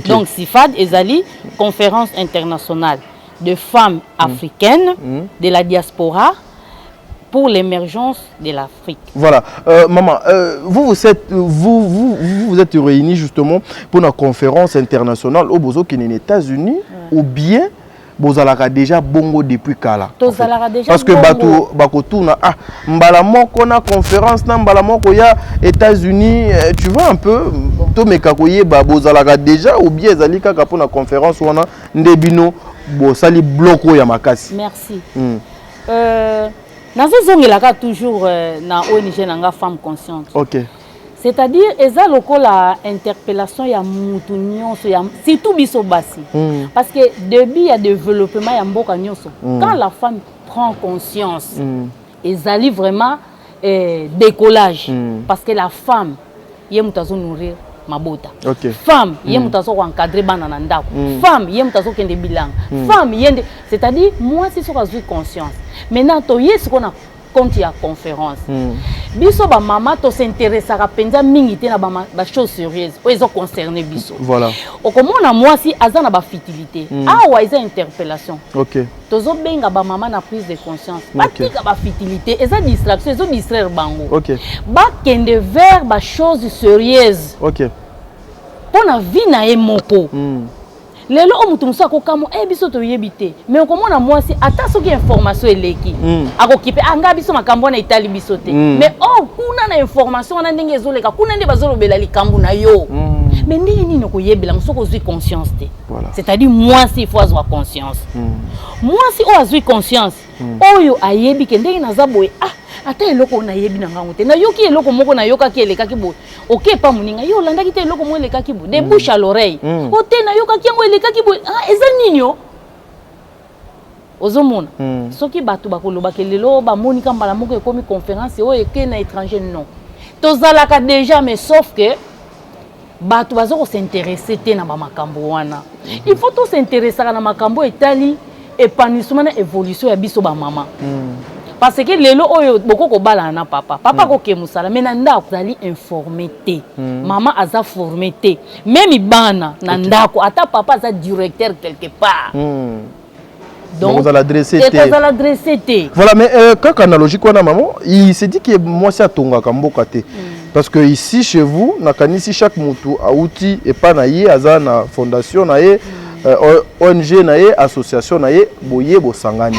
[SPEAKER 3] Donc SIFAD ezali conférence internationale de femmes africaines de la diaspora pour l'émergence de l'Afrique.
[SPEAKER 4] Voilà. Maman, vous êtes réunis justement pour une conférence internationale au Bozo qui est aux États-Unis ou bien vous avez déjà bongo depuis Kala. Parce que Bakotouna, mbalamoko na conférence na mbalamoko ya États-Unis, tu vois un peu to mekakoye vous avez déjà ou bien zalika pour une conférence wana ndebino bo sali bloko ya makasi.
[SPEAKER 3] Merci. Nazo zongelaka toujours na ONG nanga femme consciente. C'est-à-dire eza lokola interpellation ya mutu nyonso ya surtout biso basi. Parce que depuis ya développement ya mboka nyonso, quand la femme prend conscience, ezali vraiment décollage parce que la femme yé mutazo nourrir mabota. Femme, yé mutazo encadrer bana na ndako. Femme, yé mutazo kende bilanga. Femme, yende, c'est-à-dire moi si so kazu conscience. Maintenant to yesu kona compte ya conférence. Biso ba mama to s'intéresse à penza mingi te na ba choses sérieuses. O ezo concerner biso.
[SPEAKER 4] Voilà.
[SPEAKER 3] O komona moi si azana ba fertilité. Awa eza interpellation. Tozo benga ba mama na prise de conscience. Batika ba fertilité, eza distraction, ezo distraire bango. Ba kende vers ba choses sérieuses. Pona vie na emoko. Lelo omutu musa ko kamo biso to yebite mais okomona mwasi ata soki information eleki akokipe anga biso makambo na itali biso te mais kuna na information na ndenge ezoleka kuna nde bazolobela likambo na yo mais ndenge nini ko yebela musoko zwi conscience te c'est-à-dire mwasi il faut avoir conscience mwasi o azwi conscience oyo ayebi ke ndenge nazaboye ata eloko na yebi na ngango te na yoki eloko moko na yoka ki eleka ki bo OK pa muninga yo landa ki te eloko mo eleka ki bo de bouche à l'oreille o te na yoka ki ngo eleka ki bo eza ninyo ozomona soki batu bakoloba ke lelo ba monika mbala moko ekomi conférence o eke na étranger non tozalaka déjà mais sauf que batu bazoko s'intéresser te na ba makambo wana il faut tous s'intéresser na makambo etali épanouissement na évolution ya biso ba mama parce que lelo oyo boko ko bala na papa ko ke musala mais nanda azali informé te maman aza formé te même bana na ndako ata papa aza directeur quelque part Donc,
[SPEAKER 4] vous allez adresser.
[SPEAKER 3] Voilà,
[SPEAKER 4] mais quand analogie quoi, maman, il s'est dit que moi c'est à Tonga Kambokate. Parce que ici chez vous, nakanisi chaque mutu a outil et pas naïe, aza na fondation naïe, ONG naïe, association naïe, boye bo sangani.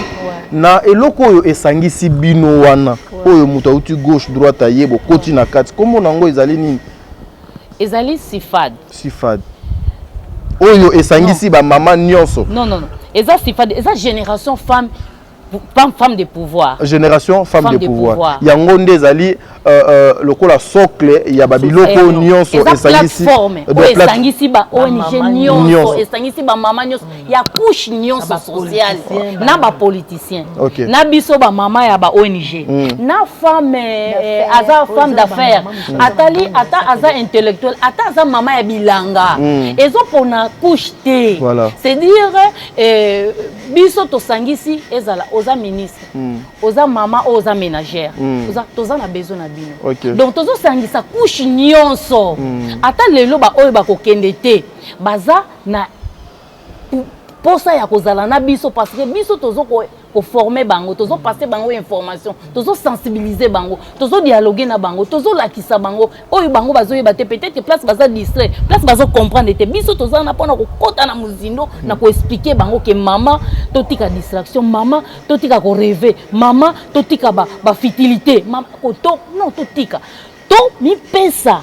[SPEAKER 4] Na eloko oyo esangisi bino wana, oyo mutu a outil gauche droite aïe, bo koti na kati. Comment nango ezali nini?
[SPEAKER 3] Ezali sifad.
[SPEAKER 4] Sifad. Oyo esangisi ba maman nyonso.
[SPEAKER 3] Non. Eza sifad, eza génération femme de pouvoir.
[SPEAKER 4] Génération femme de pouvoir. Yango nde ezali lokola socle ya babiloko nyonso
[SPEAKER 3] esangisi plateforme esangisi ba ONG nyonso esangisi ba mama nyonso ya couche nyonso sociale na ba politicien na biso ba mama ya ba ONG na femme aza femme d'affaires atali ata aza intellectuel ata aza mama ya bilanga ezo pona couche te c'est dire biso to sangisi ezala oza ministre oza mama oza ménagère oza na besoin na bino donc tozo sangisa couche nyonso ata lelo ba oyo bakokende te baza na posa ya kozala na biso parce que biso tozo ko former bango tozo passer bango information tozo sensibiliser bango tozo dialoguer na bango tozo lakisa bango oyo bango bazoyeba te peut-être place baza distrait place bazo comprendre te biso tozo na pona ko kota na muzindo na ko expliquer bango que mama totika distraction mama totika ko rêver mama totika ba futilité mama ko to non totika to mi pesa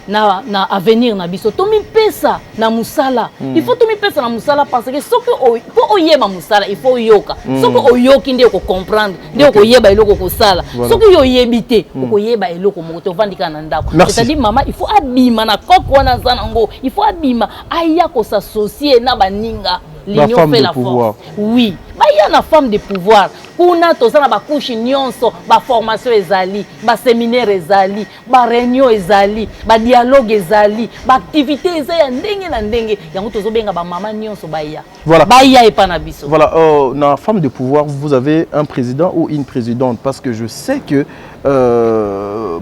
[SPEAKER 3] na avenir na biso to mi pesa na musala il faut to mi pesa na musala parce que soki po oyeba musala il faut yoka soki oyoki nde ko comprendre nde ko yeba eloko ko sala soki yo yebite ko yeba eloko mo to vandika na ndako c'est-à-dire maman il faut abima na koko na zanango il faut abima aya ko s'associer na baninga l'union fait la force oui ba ya na femme de pouvoir kuna tozana ba couche nyonso ba formation ezali ba séminaire ezali ba réunion ezali ba dialogue ezali ba activité ezali ya ndenge na ndenge yango tozobenga ba mama nyonso ba ya ba ya epa na biso.
[SPEAKER 4] Voilà, na femme de pouvoir vous avez un président ou une présidente parce que je sais que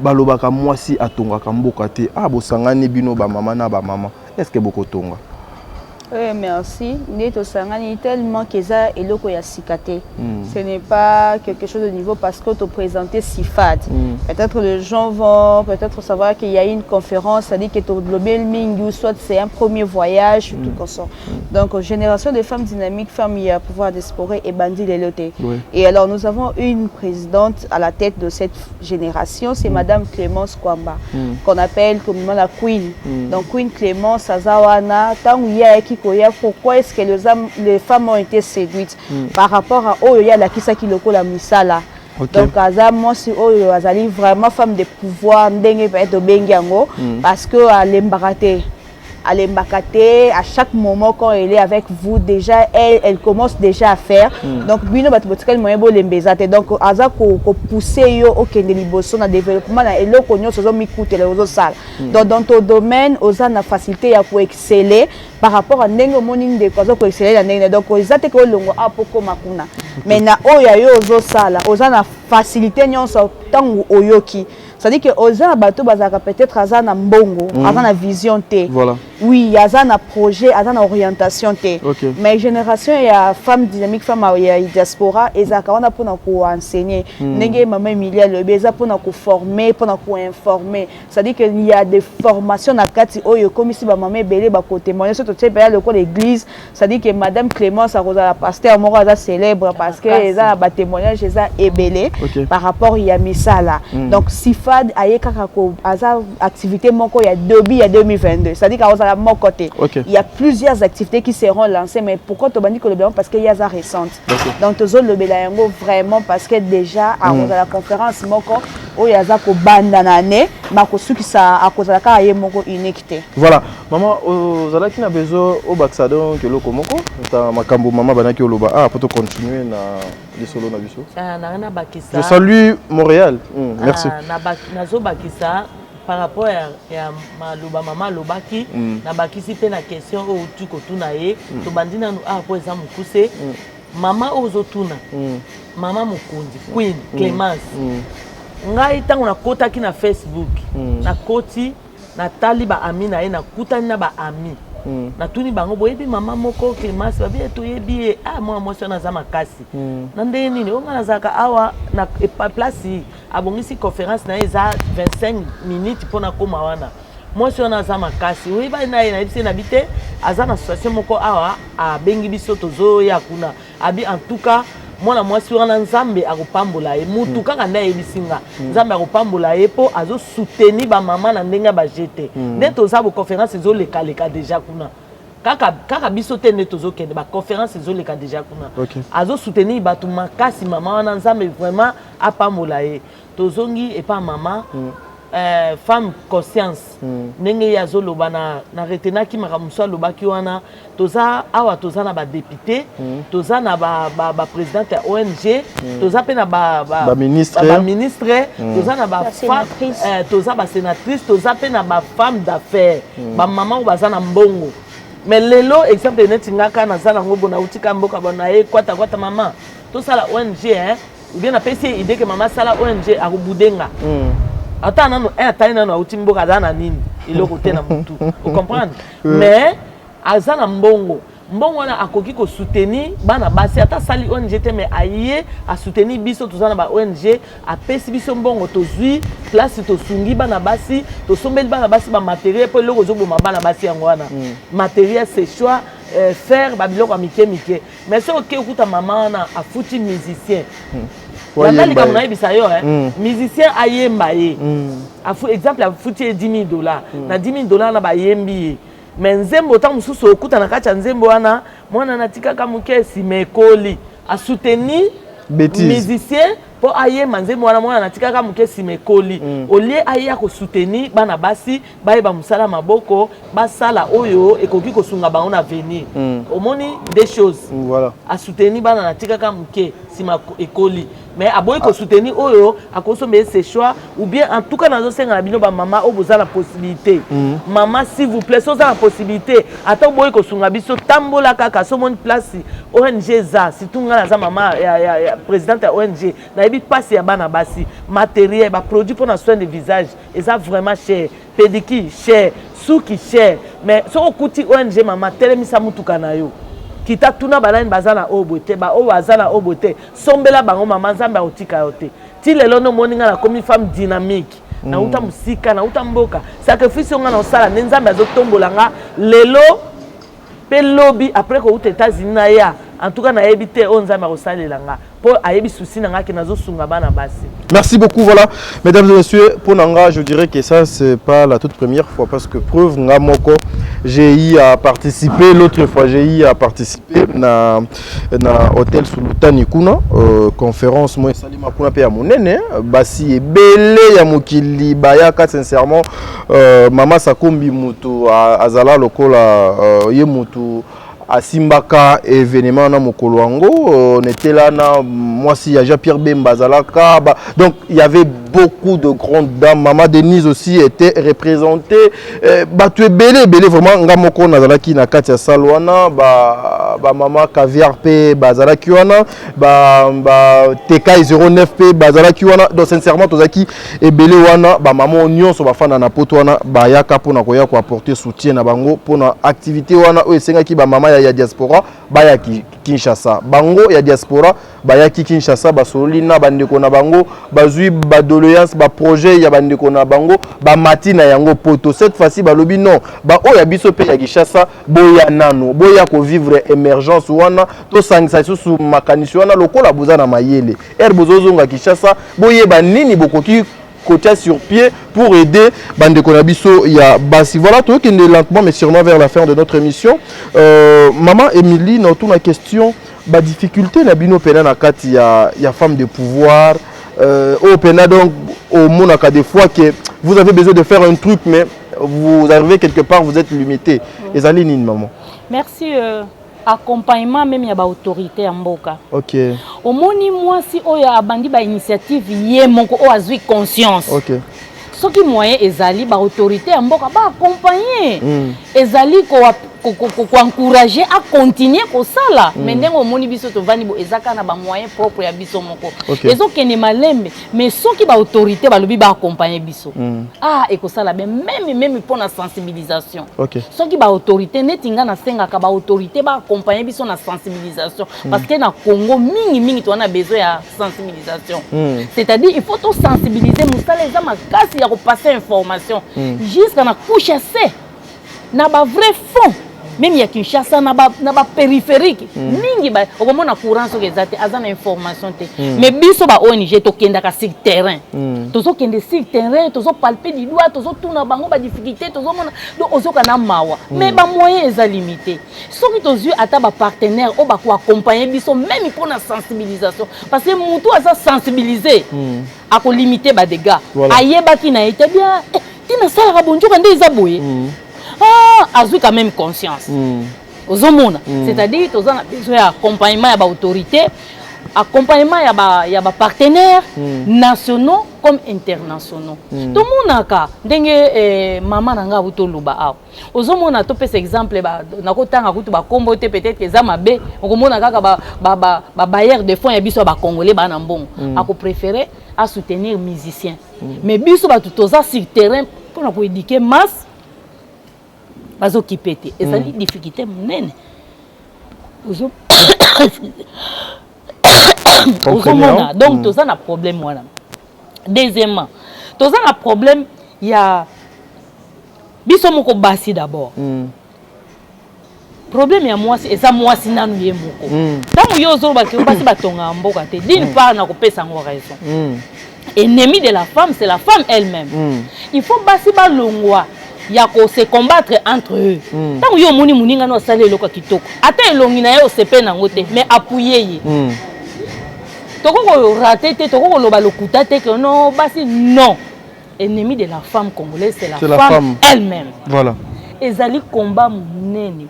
[SPEAKER 4] balobaka mwasi atonga kamboka te bo sangani bino ba mama na ba mama est-ce que beaucoup tonga?
[SPEAKER 1] Oui, merci. Sangani tellement que ça et le sikate. Ce n'est pas quelque chose de niveau parce que tu présenté Sifad. Peut-être les gens vont peut-être savoir qu'il y a une conférence, ça dit que tu ou soit c'est un premier voyage, tout comme ça. Donc génération de femmes dynamiques, femmes y a pouvoir d'explorer et bandit les lotés. Et alors nous avons une présidente à la tête de cette génération, c'est Madame Clémence Kwamba, qu'on appelle communément la Queen. Donc Queen Clémence Azawana, tant où il y a pourquoi est-ce que les femmes ont été séduites par rapport à Oya la Kisa Kiloko la Misala. Donc moi si Oyo Azali vraiment femme de pouvoir ndenge peut être bengiango parce que Mbakate, à chaque moment quand elle est avec vous, déjà, elle commence déjà à faire. Donc, bino batbotikal moyen bo lembezate. Donc, aza ko pousser yo au kendeliboso na développement na elo konyo sozo mikute le ozo sala. Donc, dans ton domaine, oza na facilité ya ko exceller par rapport à ndenge morning de ko ko exceller na ndenge. Donc, ozate ko longo apoko makuna. Mais na oya yo ozo sala, oza na facilité nyonso tangu oyoki. C'est-à-dire que oza bato bazaka peut-être aza na mbongo, aza na vision te.
[SPEAKER 4] Voilà.
[SPEAKER 1] Oui, aza na projet, aza na orientation te. Mais génération ya femme dynamique, femme ya diaspora, ezaka wana pona ko enseigner. Ndenge maman Emilia le beza pona ko former, pona ko informer. C'est-à-dire qu'il y a des formations na kati oyo comme si ba maman belé ba ko témoigner surtout tu sais le l'église, c'est-à-dire que madame Clémence a la pasteur moko aza célèbre parce que eza ba témoignage eza ebelé par rapport ya misala. Donc Sifad aye kaka ko aza activité moko ya début ya 2022. C'est-à-dire qu'à la mon côté, il y a plusieurs activités qui seront lancées, mais pourquoi tu dis que le bilan parce qu'il y a ça récente. Donc tu le bilan vraiment parce que déjà à la conférence moko où il y a ça ko banda nane, makosu qui ça à cause de la carrière moko unique.
[SPEAKER 4] Voilà, maman, vous avez qui besoin au Baxadon que le komoko, ta makambo maman banaki oloba pour continuer na les solo na biso. Je salue Montréal. Merci.
[SPEAKER 2] Nazo bakisa par rapport à maloba mama lobaki na bakisi pe na question o tu ko tuna ye to bandina no pour exemple kuse mama ozo tuna mama mukundi Queen Clémence ngai tango na kota ki na Facebook na koti na tali ba ami na ye na kutani na ba ami na tuni bango boyebi mama moko Clémence ba bien toyebi moi mwasi na za makasi na ndenge nini onga nazaka awa na place abongisi conférence na eza 25 minutes pona koma wana mwasi na za makasi oyeba na ye na bise na bite aza na association moko awa abengi biso tozo ya kuna abi en tout cas mwana mwasi wana nzambe akopambola ye mutu kaka nda yebisinga nzambe akopambola ye po azo soutenir ba mama na ndenge ba jete nde toza bo conférence zo leka déjà kuna kaka biso te nde tozo kende ba conférence zo leka déjà kuna azo soutenir batu makasi mama wana nzambe vraiment apambola ye tozongi et pas mama femme conscience ndenge ya zoloba na retenaki makamuso lobaki wana toza awa toza na ba député toza na ba présidente ya ONG toza pe na ba ministre toza na ba toza ba sénatrice toza pe na ba femme d'affaires ba mama baza na mbongo mais lelo exemple neti ngaka na zala ngobo na utika mboka bana e kwata mama to sala ONG ou bien na pesi idée que mama sala ONG akubudenga ata nano ata nano auti mboka dana nini iloko te na mutu vous comprenez mais azana mbongo wana akoki ko soutenir bana basi ata sali ONG te mais aye a soutenir biso tozana ba ONG a pesi biso mbongo tozui place to sungi bana basi to sombeli bana basi ba matériel po loko zo boma bana basi yango wana matériel c'est choix faire ba biloko mike mais so ke okuta mama na afuti musicien la liga mona ebisa yo musicien ayemba ye afu exemple afuti $10,000 na $10,000 na ba yembi mais nzembo ta mususu okuta na kati ya nzembo wana mwana natikaka mukesi mekoli a soutenir musicien po ayemba nzembo wana mwana natikaka mukesi mekoli olie aya ko soutenir bana basi bayeba musala maboko basala oyo ekoki ko sunga bango na venir omoni des choses
[SPEAKER 4] voilà
[SPEAKER 2] a soutenir bana natikaka muke sima ekoli mais aboyi ko soutenir oyo akosombe ses choix ou bien en tout cas nazo senga bino ba mama o boza la possibilité maman s'il vous plaît soza la possibilité ata boyi ko sunga biso tambola kaka so mon place ONG za situnga na za mama ya présidente ya ONG na ebi passe ya bana basi matériel ba produit pour na soin de visage et ça vraiment cher pédicure cher souki cher mais so okuti ONG mama telemisa mutuka na yo kita tuna balani bazana obote ba o bazana obote sombela bango mama nzambe otika yote ti lelo no moninga na komi femme dynamique na uta musika na uta mboka sacrifice nga na osala nzambe azotombola nga lelo pe lobby après ko uta États-Unis na ya en tout cas na ebité on nzambe osalela nga po ayebi souci na nga ke nazo sunga bana basi.
[SPEAKER 4] Merci beaucoup. Voilà, mesdames et messieurs, pour Nanga, je dirais que ça, c'est pas la toute première fois parce que preuve, Ngamoko, j'ai eu à participer, l'autre fois, j'ai eu à participer na hôtel Sultani Kuna, conférence, moi, Salima Kuna pe ya monene, basi et belé ya mokili, bayaka, sincèrement, Mama Sakombi Mutu, Azala Lokola, ye Mutu, à Simbaka événement na mokolo wango on était là na moi si ya Pierre Bemba Zalaka donc il y avait beaucoup de grandes dames. Maman Denise aussi était représentée tu es belé vraiment ngamoko nazalaki na kati ya salwana ba maman caviar pe bazalaki wana ba TK 09 pe bazalaki wana donc sincèrement tozaki et belé wana ba maman nyonso ba fana na poto wana ba yaka pona koya ko apporter soutien na bango pona activité wana o esengaki ba maman ya diaspora baya Kinshasa bango ya diaspora baya Kinshasa basoli na bandeko na bango bazui ba doléance ba projet ya bandeko na bango ba matina yango poto cette fois-ci balobi non ba o ya biso pe ya Kinshasa boya nano boya ko vivre émergence wana to sangisa susu makanisi wana lokola boza na mayele bozozonga Kinshasa boye ba nini bokoki côté sur pied pour aider Bandeko Nabiso ya Basi. Voilà, tout qui est lentement mais sûrement vers la fin de notre émission. Maman Émilie, nous avons une question. La difficulté na bino pena na kati ya femme de pouvoir. Au pena donc au monaka des fois que vous avez besoin de faire un truc mais vous arrivez quelque part vous êtes limité. Ezaline maman.
[SPEAKER 3] Merci. Accompagnement même ya ba autorité ya mboka.
[SPEAKER 4] OK.
[SPEAKER 3] Omoni moi si oya abandi ba initiative ye moko o azui conscience.
[SPEAKER 4] OK.
[SPEAKER 3] Soki moyen ezali ba autorité ya mboka ba accompagner. Ezali encourager à continuer comme ça là. Mais ndenge omoni biso to vani bo ezaka na ba moyens propres ya biso moko. Ezo kene malembe mais soki ba autorité ba lobi ba accompagner biso. Ah et ko ça là même pour la sensibilisation. Soki ba autorité netinga na senga ka ba autorité ba accompagner biso na sensibilisation parce que na Congo mingi to na besoin ya sensibilisation. C'est-à-dire il faut tout sensibiliser musala eza makasi ya ko passer information jusqu'à na couche assez. Na ba vrai fond même il y a Kinshasa na ba périphérique mingi ba okomona courant so ezate azana information te mais biso ba ONG to kenda ka sur terrain tozo kende sur terrain tozo palper du doigt tozo tuna bango ba difficulté tozo mona donc ozoka na mawa mais ba moyen eza limité soki tozu ata ba partenaire o ba ko accompagner biso même pour la sensibilisation parce que mutu asa sensibiliser a ko limiter ba dégâts ayeba ki na été bien tina sala bonjo kande eza boye azui quand même conscience. C'est-à-dire que nous avons besoin d'accompagnement de l'autorité, accompagnement de partenaires nationaux comme internationaux. Tout le monde a dit maman nanga buto luba. Ozomona to pes exemple na kotanga kutu ba kombo te peut-être que za mabe okomona kaka ba bailleur de fonds ya biso ba congolais ba na mbongo ako préférer à soutenir musiciens. Mais biso ba tutoza sur terrain pour na ko éduquer masse bazo kipete et ça dit difficulté monene ozo mona donc tout ça na problème voilà. Deuxièmement tout ça na problème il y a biso moko basi d'abord problème ya moi c'est ça moi sinanu ye moko tant yo zo ba ke basi batonga mboka te d'une part na ko pesa ngo raison ennemi de la femme c'est la femme elle-même il faut basi ba longwa ya ko se combattre entre eux tant yo moni muninga no sale loka kitoko ata elongi na yo sepe na ngote mais appuyer ye toko ko rater te toko ko loba lokuta te que non basi non ennemi de la femme congolaise c'est la femme elle-même
[SPEAKER 4] voilà
[SPEAKER 3] ezali combat munene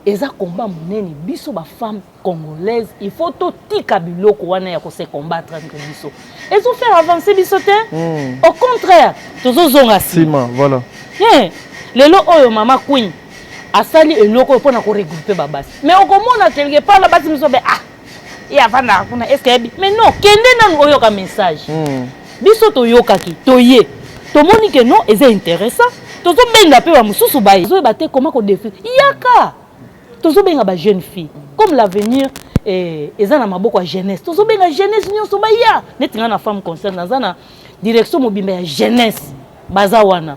[SPEAKER 3] eza combat munene biso ba femme congolaise il faut to tika biloko wana ya ko se combattre entre biso et so faire avancer biso te au contraire tozo zonga
[SPEAKER 4] sima voilà
[SPEAKER 3] lelo oyo mama queen asali eloko pour na ko regrouper babasi mais okomona quelque part la basi biso be et avant na kuna est-ce que mais non kende na oyo ka message biso to yokaki toye to moni que non eza intéressant tozo benga pe ba mususu ba zo ba te comment ko défi yaka tozo benga ba jeune fille comme l'avenir eza na maboko ya jeunesse tozo benga jeunesse nyonso ba ya netinga na femme concerne na direction mobimba ya jeunesse baza wana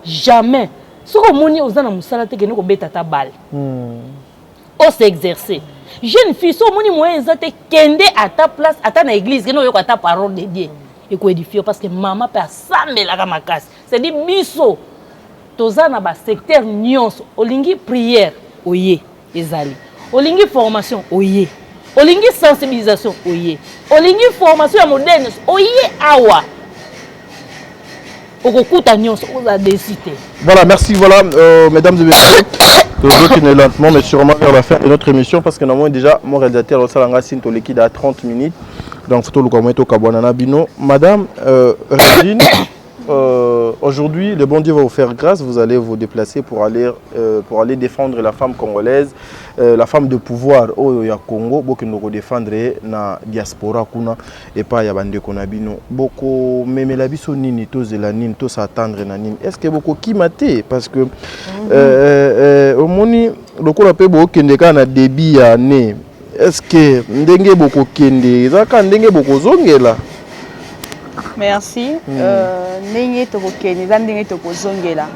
[SPEAKER 3] jamais soko moni ozana musala te kene ko beta ta balle o s'exercer jeune fille so moni moyen ezate kende à ta place ata na église kene oyoko ata parole de Dieu et ko édifier parce que maman peut assembler la makasi c'est dit biso tozana ba secteur nyonso olingi prière oye ezali olingi formation oye olingi sensibilisation oye olingi formation ya moderne oye awa okokuta nyonso oza décider.
[SPEAKER 4] Voilà, merci. Voilà, mesdames et messieurs, toujours qui est lentement mais sûrement vers la fin de notre émission parce que normalement déjà mon réalisateur au salanga sinto liquide à 30 minutes donc photo lokomoto kabwana bino madame Régine aujourd'hui le bon Dieu va vous faire grâce, vous allez vous déplacer pour aller défendre la femme congolaise, la femme de pouvoir au ya Congo boko ndoko défendre na diaspora kuna et pas ya bande konabino boko memela biso nini to zela nini to s'attendre na nini est-ce que boko kimate parce que au moni lokola pe boko kendeka na débit ya né est-ce que ndenge boko kende zaka ndenge boko zongela.
[SPEAKER 1] Merci. Ndenge tokokende za ndenge tokozongela.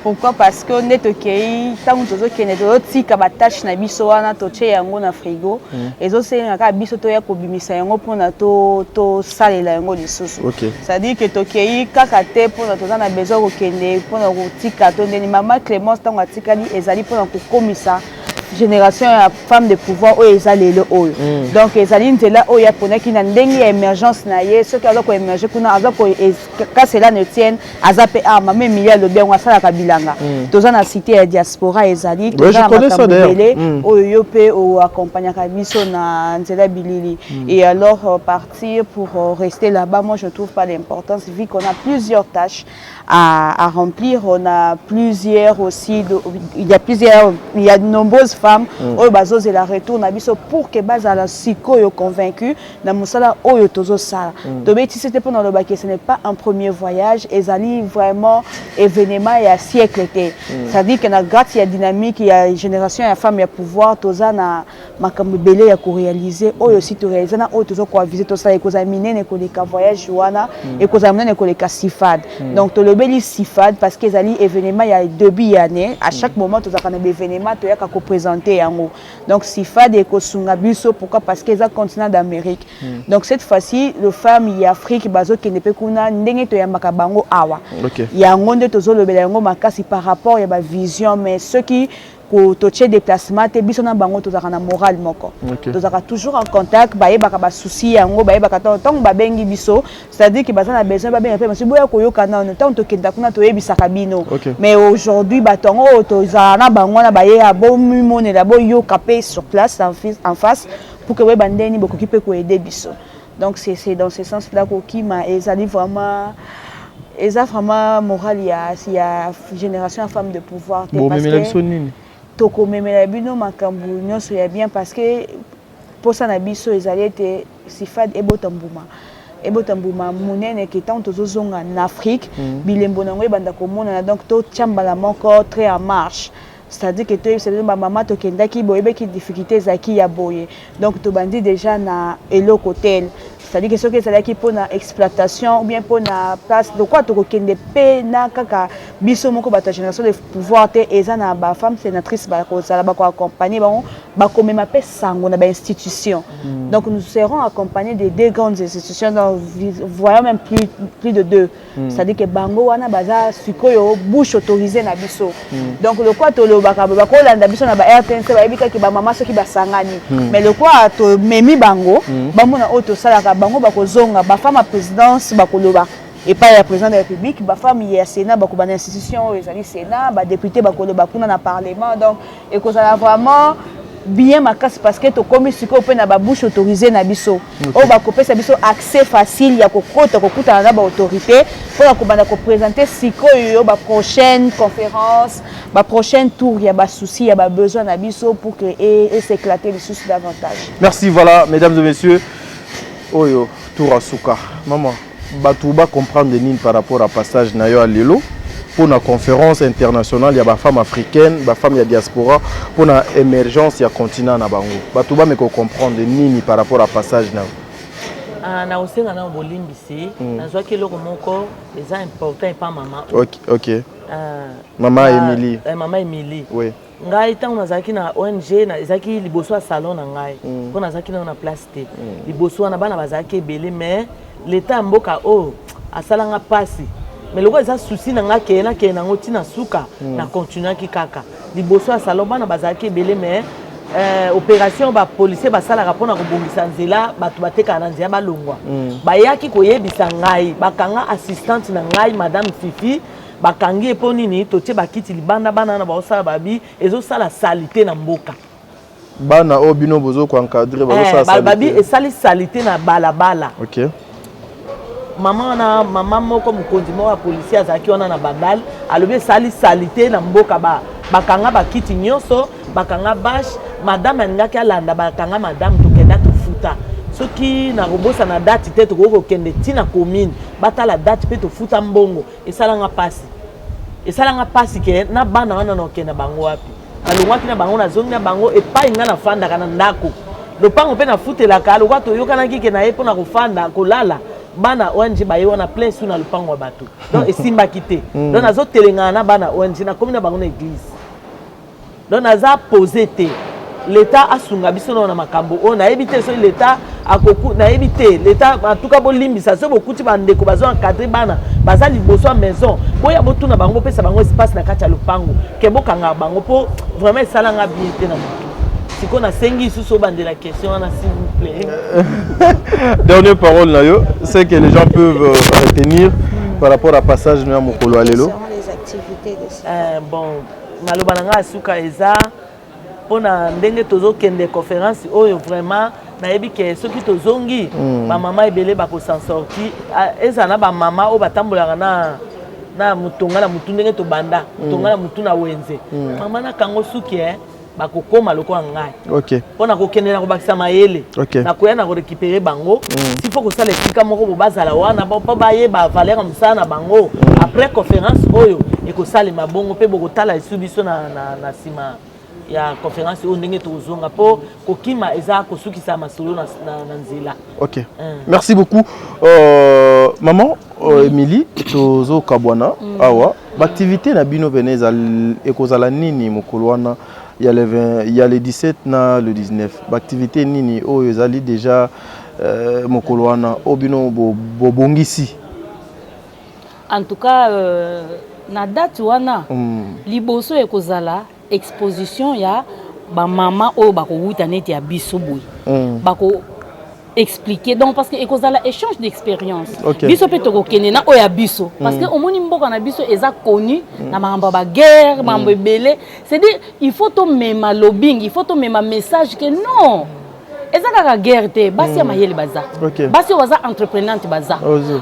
[SPEAKER 1] Pourquoi? Parce que neto kei tango tozokende totika ba tâche na biso wana toche yango na frigo ezosenga ka biso to ya kobimisa yango pona to salela yango lisusu. C'est-à-dire que tokei kaka te pona tozana besoin kokende pona kotika to ndeni mama Clémence tango atikali ezali pona kokomisa génération ya femme de pouvoir oyo eza lelo oyo donc ezali nzela oyo aponaki na ndenge ya émergence na ye soki aza koémerge kuna aza ka cela ne tienne aza pe mama Emilia alobi yango asalaka bilanga toza na cité ya diaspora ezali toza na makambo ebele oyo yo mpe oaccompagnaka biso na nzela bilili et alors partir pour rester là-bas moi je trouve pas d'importance vu qu'on a plusieurs tâches à remplir. On a plusieurs aussi, il y a de nombreuses femmes au bazo et la retour pour que baza la siko yo convaincu na musala oyo tozo sala. Donc si c'était pendant le bac, ce n'est pas un premier voyage, ezali vraiment événement il y a siècle été. Ça dit que na grâce il y a dynamique, il y a génération, il y a femme, il y a pouvoir, toza na makambo belé ya ko réaliser oyo aussi to réaliser na oyo tozo ko visiter to ça et ko zaminer ne ko les voyage wana et ko zaminer ne ko les sifad. Donc to le beli sifad parce que ezali événement il y a début année à chaque moment toza kana événement to ya ka ko présenter yango. Donc sifad et ko sunga biso pourquoi parce que ça continent d'Amérique. Donc cette fois-ci le femme il y a Afrique bazo qui ne peut kuna ndenge to ya makabango awa. Il y a ngonde tozo le beli yango makasi par rapport ya ba vision mais ceux qui ko toche déplacement te biso na bango tozaka na moral moko tozaka toujours en contact baye baka ba souci yango baye baka tant ba bengi biso c'est-à-dire que bazana besoin ba benga pe monsieur boya ko yoka na tant to kenda kuna to yebisa kabino mais aujourd'hui batongo tozaka na bango na baye a bon mumone la bo yoka pe sur place en face pour que we bandeni boko ki pe ko aider biso donc c'est dans ce sens là ko ki ma ezali vraiment moral il y a génération femme de pouvoir parce que toko memela bino makambu nyonso ya bien parce que pour ça na biso ezali ete sifad ebotambuma munene ke tant tozozonga en Afrique bilembo nango ebanda komona donc to chambala moko très en marche c'est-à-dire que toi c'est ma maman to kendaki boyebe ki difficulté zaki ya boye donc to bandi déjà na eloko hotel c'est-à-dire que ce que c'est là qui pour na exploitation ou bien pour na place de quoi to kende pe na kaka biso moko ba ta génération de pouvoir te eza na ba femme sénatrice ba ko sala ba ko accompagner ba ko mema pe sango na ba institution donc nous serons accompagnés de deux grandes institutions dans voyons même plus de deux c'est-à-dire que bango wana baza sikoyo bouche autorisée na biso donc le quoi to lo ba ko landa biso na ba RTNC ba ebika ki ba mama soki ba sangani mais le quoi to memi bango ba mona auto sala bango bakozonga ba femme à présidence bakoloba et pas la président de la République ba femme ya Sénat bakoba na institution ezali Sénat ba député bakoloba kuna na parlement donc et que ça vraiment bien makasi parce que to komi siko pe na ba bouche autorisée na biso o ba kopesa biso accès facile ya kokota kokuta na ba autorité pour ko bana ko présenter siko yo ba prochaine conférence ba prochaine tour ya ba souci ya ba besoin na biso pour que et s'éclater les soucis davantage.
[SPEAKER 4] Merci voilà mesdames et messieurs. Oyo tour asuka maman batuba comprendre nini par rapport à passage na yo à lelo pour la conférence internationale ya ba femme africaine ba femme ya diaspora pour la émergence ya continent na bango batuba me ko comprendre nini par rapport à passage na
[SPEAKER 2] na osenga na bolimbisi nazwa ke loko moko eza important et pas maman
[SPEAKER 4] OK maman Émilie
[SPEAKER 2] maman Émilie
[SPEAKER 4] oui
[SPEAKER 2] ngai tant nazaki na ONG na ezaki liboso ya salon na ngai ko nazaki na place te liboso na bana bazaki belé mais l'état mboka o asalanga pasi mais loko eza souci na ngaki na ngoti na suka na continuer ki kaka liboso ya salon bana bazaki belé mais opération ba policier basala rapona ko bongisa nzela batu bateka na nzela balongwa bayaki koyebisa ngai bakanga assistante na ngai madame Fifi bakangi eponini totie bakiti libanda bana na baosala babi ezosala salité na mboka
[SPEAKER 4] bana obino bozo ko encadrer bazosala salité
[SPEAKER 2] babi esali salité na balabala
[SPEAKER 4] OK
[SPEAKER 2] maman moko mukonzi mo wa policier azaki wana na bandal alobi esali salité na mboka bakanga bakiti nyonso bakanga bash madame ngaki alanda bakanga madame tokenda tofuta soki na robosa na date te toko kende tina commune batala date pe to futa mbongo esalanga pasi ke na bana wana no kenda bango wapi alongwaki na bango na zongi na bango epai nga na fanda kana ndako lopango pe na futela ka lokwa to yokana kike na epo na kofanda kolala bana ONG baye wana plein sous na lopango bato donc esimba kité donc nazo telenga na bana ONG na komi na bango na église donc naza posé te l'état asunga biso na makambo o na ebité so l'état akoku na ebité l'état en tout cas bolimbisa so bokuti bandeko bazo encadrer bana bazali liboso à maison boya botuna bango pesa bango espace na kati ya lopango ke bokanga bango po vraiment esalanga bien te na Si on a 5 sous de la question, s'il vous plaît.
[SPEAKER 4] Dernière parole, c'est que les gens peuvent retenir par rapport à passage de Mokolo Alelo.
[SPEAKER 1] Quelles seront les activités de ça?
[SPEAKER 2] Bon, Malobananga Asuka Eza, pour ndenge tozo kende conférence, vraiment, nayebi que ceux qui tozongi, ma maman est belé bako s'en sortir. Eza na ba maman o batambola na mutunga na mutundenge to banda, mutunga na mutuna wenze. Maman na kango suki bakokoma lokola ngai.
[SPEAKER 4] OK.
[SPEAKER 2] Pona ko kende na ko bakisa mayele. Na ko ya na ko récupérer bango. S'il faut que ça les tika moko bo bazala wana ba baye ba valeur msa na bango. Après conférence oyo et ko sala mabongo pe boko tala isubiso na sima ya conférence o ndenge to zonga po kokima eza ko sukisa masolo na nzela.
[SPEAKER 4] OK. Merci beaucoup. Maman Émilie tozo kabwana awa l'activité na bino veneza ekozala nini mokolwana il y a le 17 na le 19 l'activité nini o ezali déjà mokolwana obino bobongisi.
[SPEAKER 3] En tout cas na date wana liboso ekozala exposition ya ba mama o bako wuta neti ya biso boy bako expliquer donc parce que ekozala échange d'expérience biso pe to kokende na oya biso parce que omoni mboka na biso eza connu na mamba ba guerre mambo belé c'est dire il faut to mema lobbying il faut to mema message que non eza ka guerre te basi ya mayele baza basi baza entreprenante baza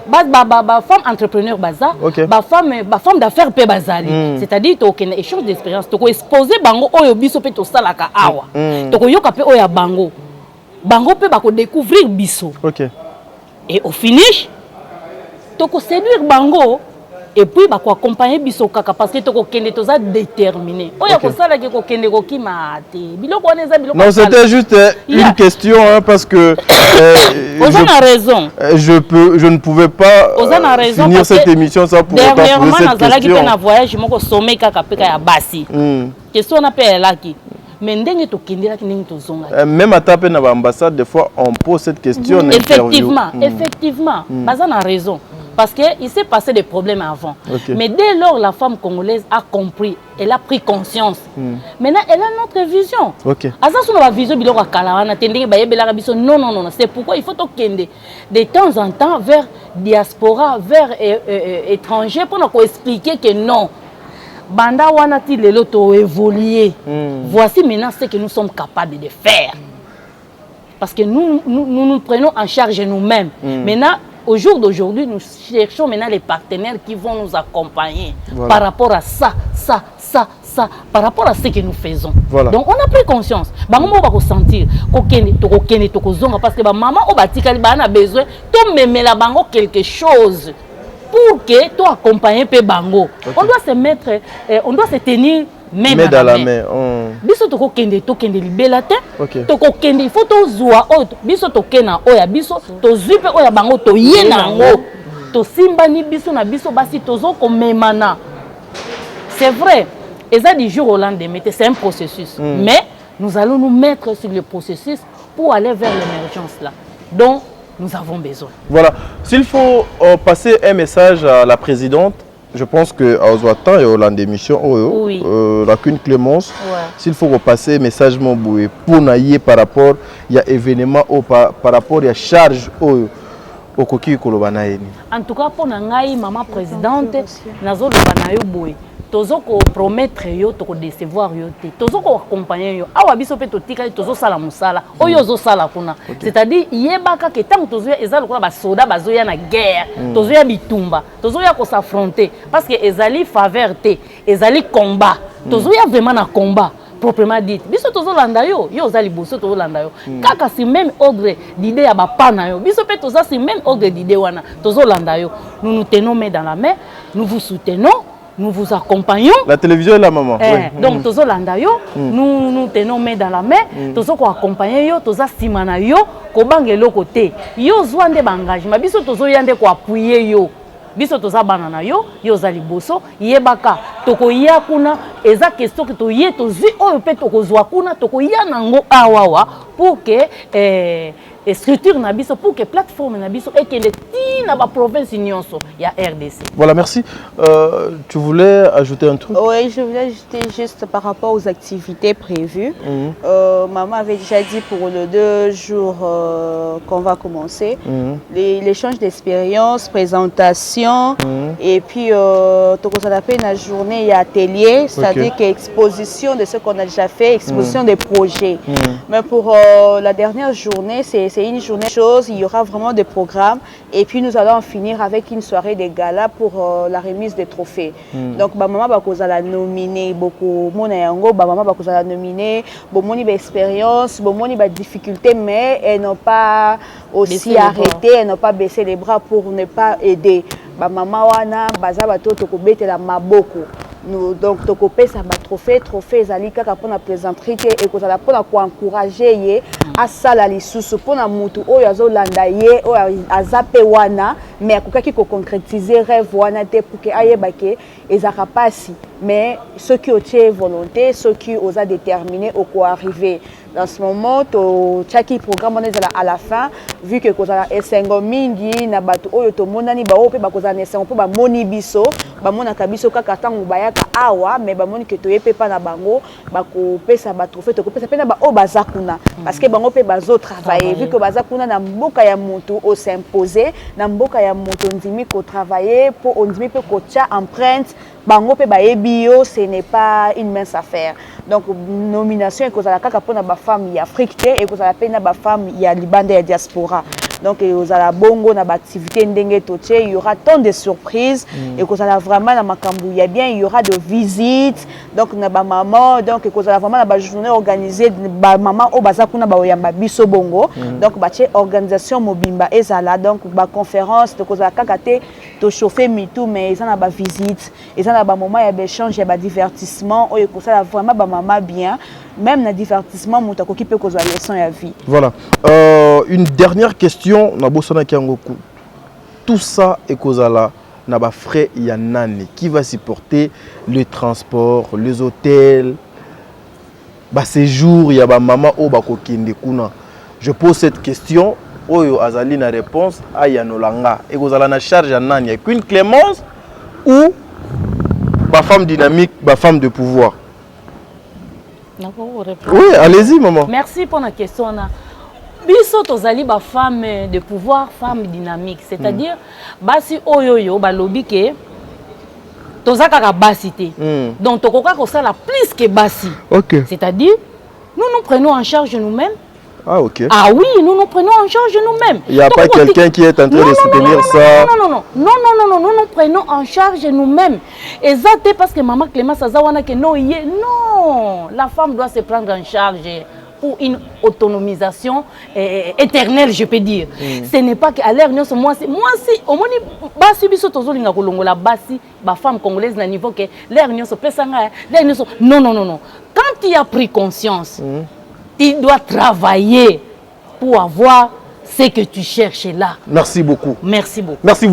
[SPEAKER 3] ba femme entrepreneur baza ba femme d'affaires pe bazali c'est-à-dire to kokende échange d'expérience to ko exposer bango oyo biso pe to salaka awa to ko yoka pe oya bango bango pe bako découvrir biso. Et au finish toko séduire bango et puis bako accompagner biso kaka parce que toko kende toza déterminé. Oya ko sala ke ko kende ko kima te. Biloko oneza biloko.
[SPEAKER 4] Non, c'était juste une question parce que
[SPEAKER 3] Ozana raison.
[SPEAKER 4] Je ne pouvais pas finir cette émission sans pour autant poser cette question.
[SPEAKER 3] Dernièrement nazalaki pe na voyage moko sommet kaka pe ya basi. Question na pe laki. Mais
[SPEAKER 4] même à taper dans l'ambassade, des fois on pose cette question.
[SPEAKER 3] Effectivement, Bazan a raison. Parce qu'il s'est passé des problèmes avant. Mais dès lors, la femme congolaise a compris, elle a pris conscience. Maintenant, elle a notre vision. Non, c'est pourquoi il faut de temps en temps vers diaspora, vers étrangers, pour nous expliquer que non. Banda wanati le loto évolué. Voici maintenant ce que nous sommes capables de faire. Parce que nous prenons en charge nous-mêmes. Maintenant, au jour d'aujourd'hui, nous cherchons maintenant les partenaires qui vont nous accompagner par rapport à ça, par rapport à ce que nous faisons. Donc on a pris conscience. Maman va ressentir parce que maman a besoin de la bango quelque chose. Pour que toi accompagner pe bango, on doit se mettre, on doit se tenir main dans la main. Biso toko kende libela te. Toko kende il faut to zwa autre. Biso to kena oya biso to zupe oya bango to yena ngo. To simba ni biso na biso basi tozo ko memana. C'est vrai. Et ça du jour au lendemain, c'est un processus. Mais nous allons nous mettre sur le processus pour aller vers l'émergence là. Donc nous avons besoin. Voilà.
[SPEAKER 4] S'il faut passer un message à la présidente, je pense que à Ozwatan et au land d'émission, la Queen Clémence, s'il faut repasser un message pour naïe par rapport il y a événement par rapport il y a charge au coquille kolobanaïni.
[SPEAKER 3] En tout cas pour naïe maman présidente, nazo lobanayo boy. Tozo ko promettre yo to ko décevoir yo te tozo ko accompagner yo awa biso pe to tika tozo sala musala oyo zo sala kuna c'est-à-dire yebaka ke tant tozo ezali ko ba soda bazo ya na guerre tozo ya bitumba tozo ya ko s'affronter parce que ezali faveur te ezali combat tozo ya vraiment na combat proprement dit biso tozo landa yo zali boso tozo landa yo kaka si même ordre d'idée ya ba pana yo biso pe tozo si même ordre d'idée wana tozo landa yo nous nous tenons main dans la main nous vous soutenons. Nous vous accompagnons.
[SPEAKER 4] La télévision est la maman.
[SPEAKER 3] Donc, tozo landa yo, nous tenons main dans la main, tozo ko accompagner yo, toza simana yo, ko bangelo côté. Yo zwande bangagement, biso tozo yande ko appuyer yo. Biso toza banana yo, yo zali boso, yebaka, toko ya kuna, eza question que to ye tozi oyo pe toko zwa kuna, toko ya nango awawa pour que et structure na biso pour que plateforme na biso et que les tina ba province nyonso ya RDC.
[SPEAKER 4] Voilà, merci. Tu voulais ajouter un truc?
[SPEAKER 1] Oui, je voulais ajouter juste par rapport aux activités prévues. Maman avait déjà dit pour les 2 jours qu'on va commencer, l'échange d'expérience, présentation, et puis tout ça appelle la journée et atelier, c'est-à-dire qu'exposition de ce qu'on a déjà fait, exposition des projets. Mais pour la dernière journée, c'est une journée chose, il y aura vraiment des programmes, et puis nous allons en finir avec une soirée de gala pour la remise des trophées. Donc maman va la nominer beaucoup, mon yango, maman va la nominer, bon moni expérience, bon moni difficulté, mais elles n'ont pas aussi arrêté, elles n'ont pas baissé les bras pour ne pas aider. Maman wana baza bato to ko betela maboko. Nous donc to ko pesa ba trophée ezali kaka pona plaisanterie et ko za pona ko encourager ye a sala lisusu pona mutu oyo azolanda ye oyo azape wana mais akokaki ko concrétiser rêve wana te pour que ayeba ke ezaka pasi mais ceux qui ont volonté, ceux qui osent déterminer au quoi arriver. Dans ce moment, chaque programme on est à la fin, vu que kozala esengo mingi na bato oyo to monani ba ope ba kozala esengo po ba moni biso, ba mona kabiso kaka tango bayaka awa, mais ba moni ke to yepe pa na bango, ba ko pesa ba trophée to ko pesa pena ba o bazakuna parce que bango pe bazo travailler, vu que bazakuna na mboka ya moto o s'imposer, na mboka ya moto ndimi ko travailler pour ondimi pe ko tia empreinte bango pe ba ebio, ce n'est pas une mince affaire. Donc nomination et kozala kaka pona ba femme ya Afrique et kozala pena ba femme ya Libanda ya diaspora. Donc kozala bongo na ba activité ndenge toche, il y aura tant de surprises et kozala vraiment na makambu ya bien, il y aura de visites. Donc na ba maman, donc kozala vraiment na ba journée organisée ba maman o bazakuna ba oyamba biso bongo. Donc ba che organisation mobimba ezala donc ba conférence de kozala kaka te to chauffer mitou mais ezana ba visite, ezana ba moment ya échange ya ba divertissement o kozala vraiment ba maman bien. Même dans le divertissement, on peut causer la leçon à vie.
[SPEAKER 4] Voilà. Une dernière question. Tout ça est causala. Naba frais yanani. Qui va supporter le transport, les hôtels, ba séjour, ya ba maman o ba kokende kuna. Je pose cette question. Oyo azali na réponse à yanolanga. Et causala na charge yanani. Qu'une clémence ou ba femme dynamique, ba femme de pouvoir. Oui, allez-y, maman.
[SPEAKER 3] Merci pour la question. Biso tozali ba femme de pouvoir, femme dynamique, c'est-à-dire basi oyoyo ba lobi ke tozaka ka basité. Donc tokoka ko sala plus que basi.
[SPEAKER 4] OK.
[SPEAKER 3] C'est-à-dire nous prenons en charge nous-mêmes.
[SPEAKER 4] Ah OK.
[SPEAKER 3] Ah oui, nous prenons en charge nous-mêmes.
[SPEAKER 4] Il n'y a pas quelqu'un qui est en train de soutenir ça.
[SPEAKER 3] Non, nous prenons en charge nous-mêmes. Exactement parce que maman Clémence Azawana que non, la femme doit se prendre en charge pour une autonomisation éternelle, je peux dire. Ce n'est pas qu'à l'air, moi si au moins basi biso tozolinga kolongola basi ba femme congolaise na niveau que l'air nyonso pesanga l'air nyonso non. Quand tu as pris conscience, tu dois travailler pour avoir ce que tu cherches là.
[SPEAKER 4] Merci beaucoup.
[SPEAKER 3] Merci beaucoup.
[SPEAKER 4] Merci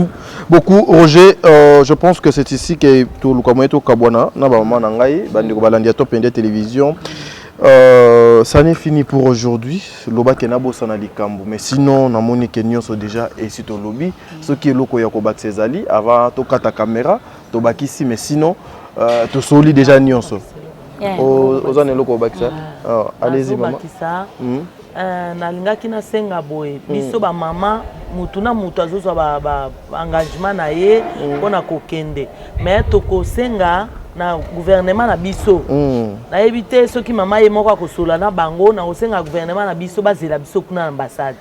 [SPEAKER 4] beaucoup, Roger. Je pense que c'est ici que tout le Kamoeto Kabwana, Nabama Nangai, Bandiko Balandia Top India Télévision. Ça n'est fini pour aujourd'hui. Loba Kenabo Sanali Kambo. Mais sinon, na moni Kenyon sont déjà ici au lobby. Ce qui est loko Yakobak Cezali, avant toka ta caméra, tobaki ici. Mais sinon, tu soli déjà Nyonso. Aux années loko Bakisa. Allez-y, maman.
[SPEAKER 2] Nalingaki na senga boye biso ba mama mutu na mutu azozwa ba engagement na ye pona kokende mais toko senga na gouvernement na biso na éviter ceux qui mama ye moko akosola na bango na osenga gouvernement na biso bazela biso kuna ambassade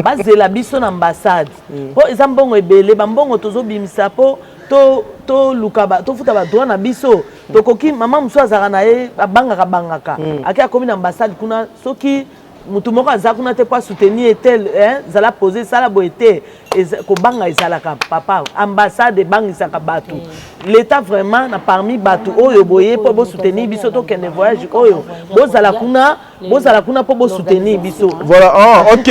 [SPEAKER 2] bazela biso na ambassade po ezambongo ebele bambongo tozo bimisa po to lukaba to futa ba droit na biso to koki mama muso azaka na ye bangaka aki akomi na ambassade kuna soki mutu moko azaka kuna te kwa soutenir tel zala poser sala boete kobanga ezalaka papa ambassade bangisaka bato l'état vraiment na parmi bato oyo boye po bo soutenir biso to kende voyage oyo bozala kuna po bo soutenir biso.
[SPEAKER 4] Voilà, ok,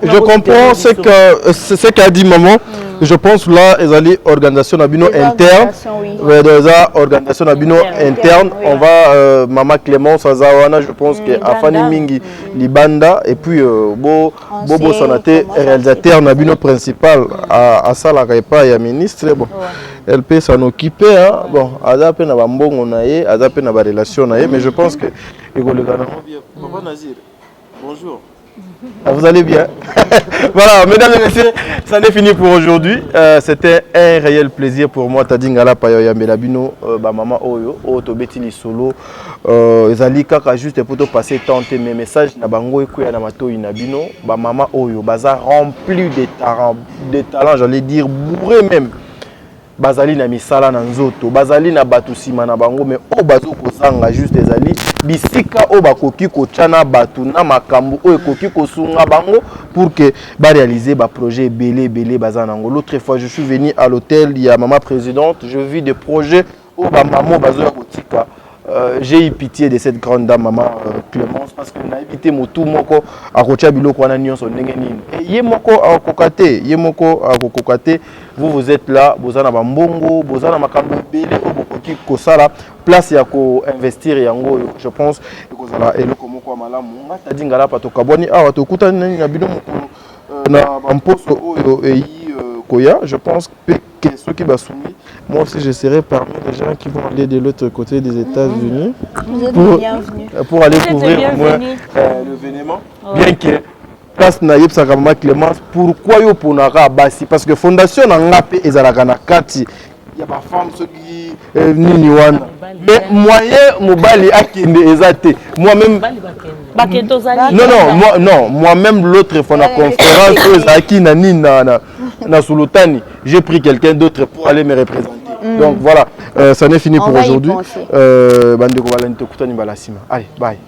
[SPEAKER 4] je comprends ce qu'a dit maman. Je pense là, ils allaient organisation d'abino interne. Organisation d'abino interne. On va, Maman Clémence Azawana, je pense que Afani Mingi Libanda et puis Bobo Sonaté, réalisateur d'abino principal à Salarepa et à ministre. Bon, elle peut s'en occuper. Hein. Bon, Azape n'a pas bon on a eu, Azape n'a pas relation on a eu, mais je pense que Papa Nazir, bonjour. Vous allez bien. Voilà, mesdames et messieurs, ça n'est fini pour aujourd'hui. C'était un réel plaisir pour moi. Tadingala Payoya Melabino, maman Oyo, Otobeti Solo. Ezali kaka juste pour te passer tant mes messages na bango ekuya na mato inabino, maman Oyo, baza rempli de talents, j'allais dire bourré même. Bazali na misala na nzoto, bazali na batu sima na bango, mais o bazo kozanga juste ezali bisika o bakoki kochana batu na makambo o ekoki kosunga bango pour que ba réaliser ba projet belé bazanango. L'autre fois je suis venu à l'hôtel, il y a maman présidente, je vis des projets o ba maman bazo ya kotika. J'ai eu pitié de cette grande dame, maman Clémence, parce qu'elle a évité mon tout moko à Kocha Biloko en Agnon son Nengenin. Et Yemoko à Kokate, vous êtes là, vous avez un bongo, vous avez un makambo belé, vous avez place à investir yango, je pense que vous avez un komoko malamu. On a dit ngala pato kaboni ah to kuta na bino na mposo oyo koya, je pense que ceux qui vont soumis, moi aussi je serai parmi les gens qui vont aller de l'autre côté des États-Unis pour aller couvrir l'événement. Bien que place naïb Sakama Clémence, pourquoi yo ponara basi parce que fondation na ngape ezalaka na kati ya ba femme ceux qui nini wana mais moyen mobali akinde ezate moi-même non moi-même l'autre fois la conférence aki na nini na Sultani, j'ai pris quelqu'un d'autre pour aller me représenter. Donc voilà, ça n'est fini pour aujourd'hui. Allez, bye.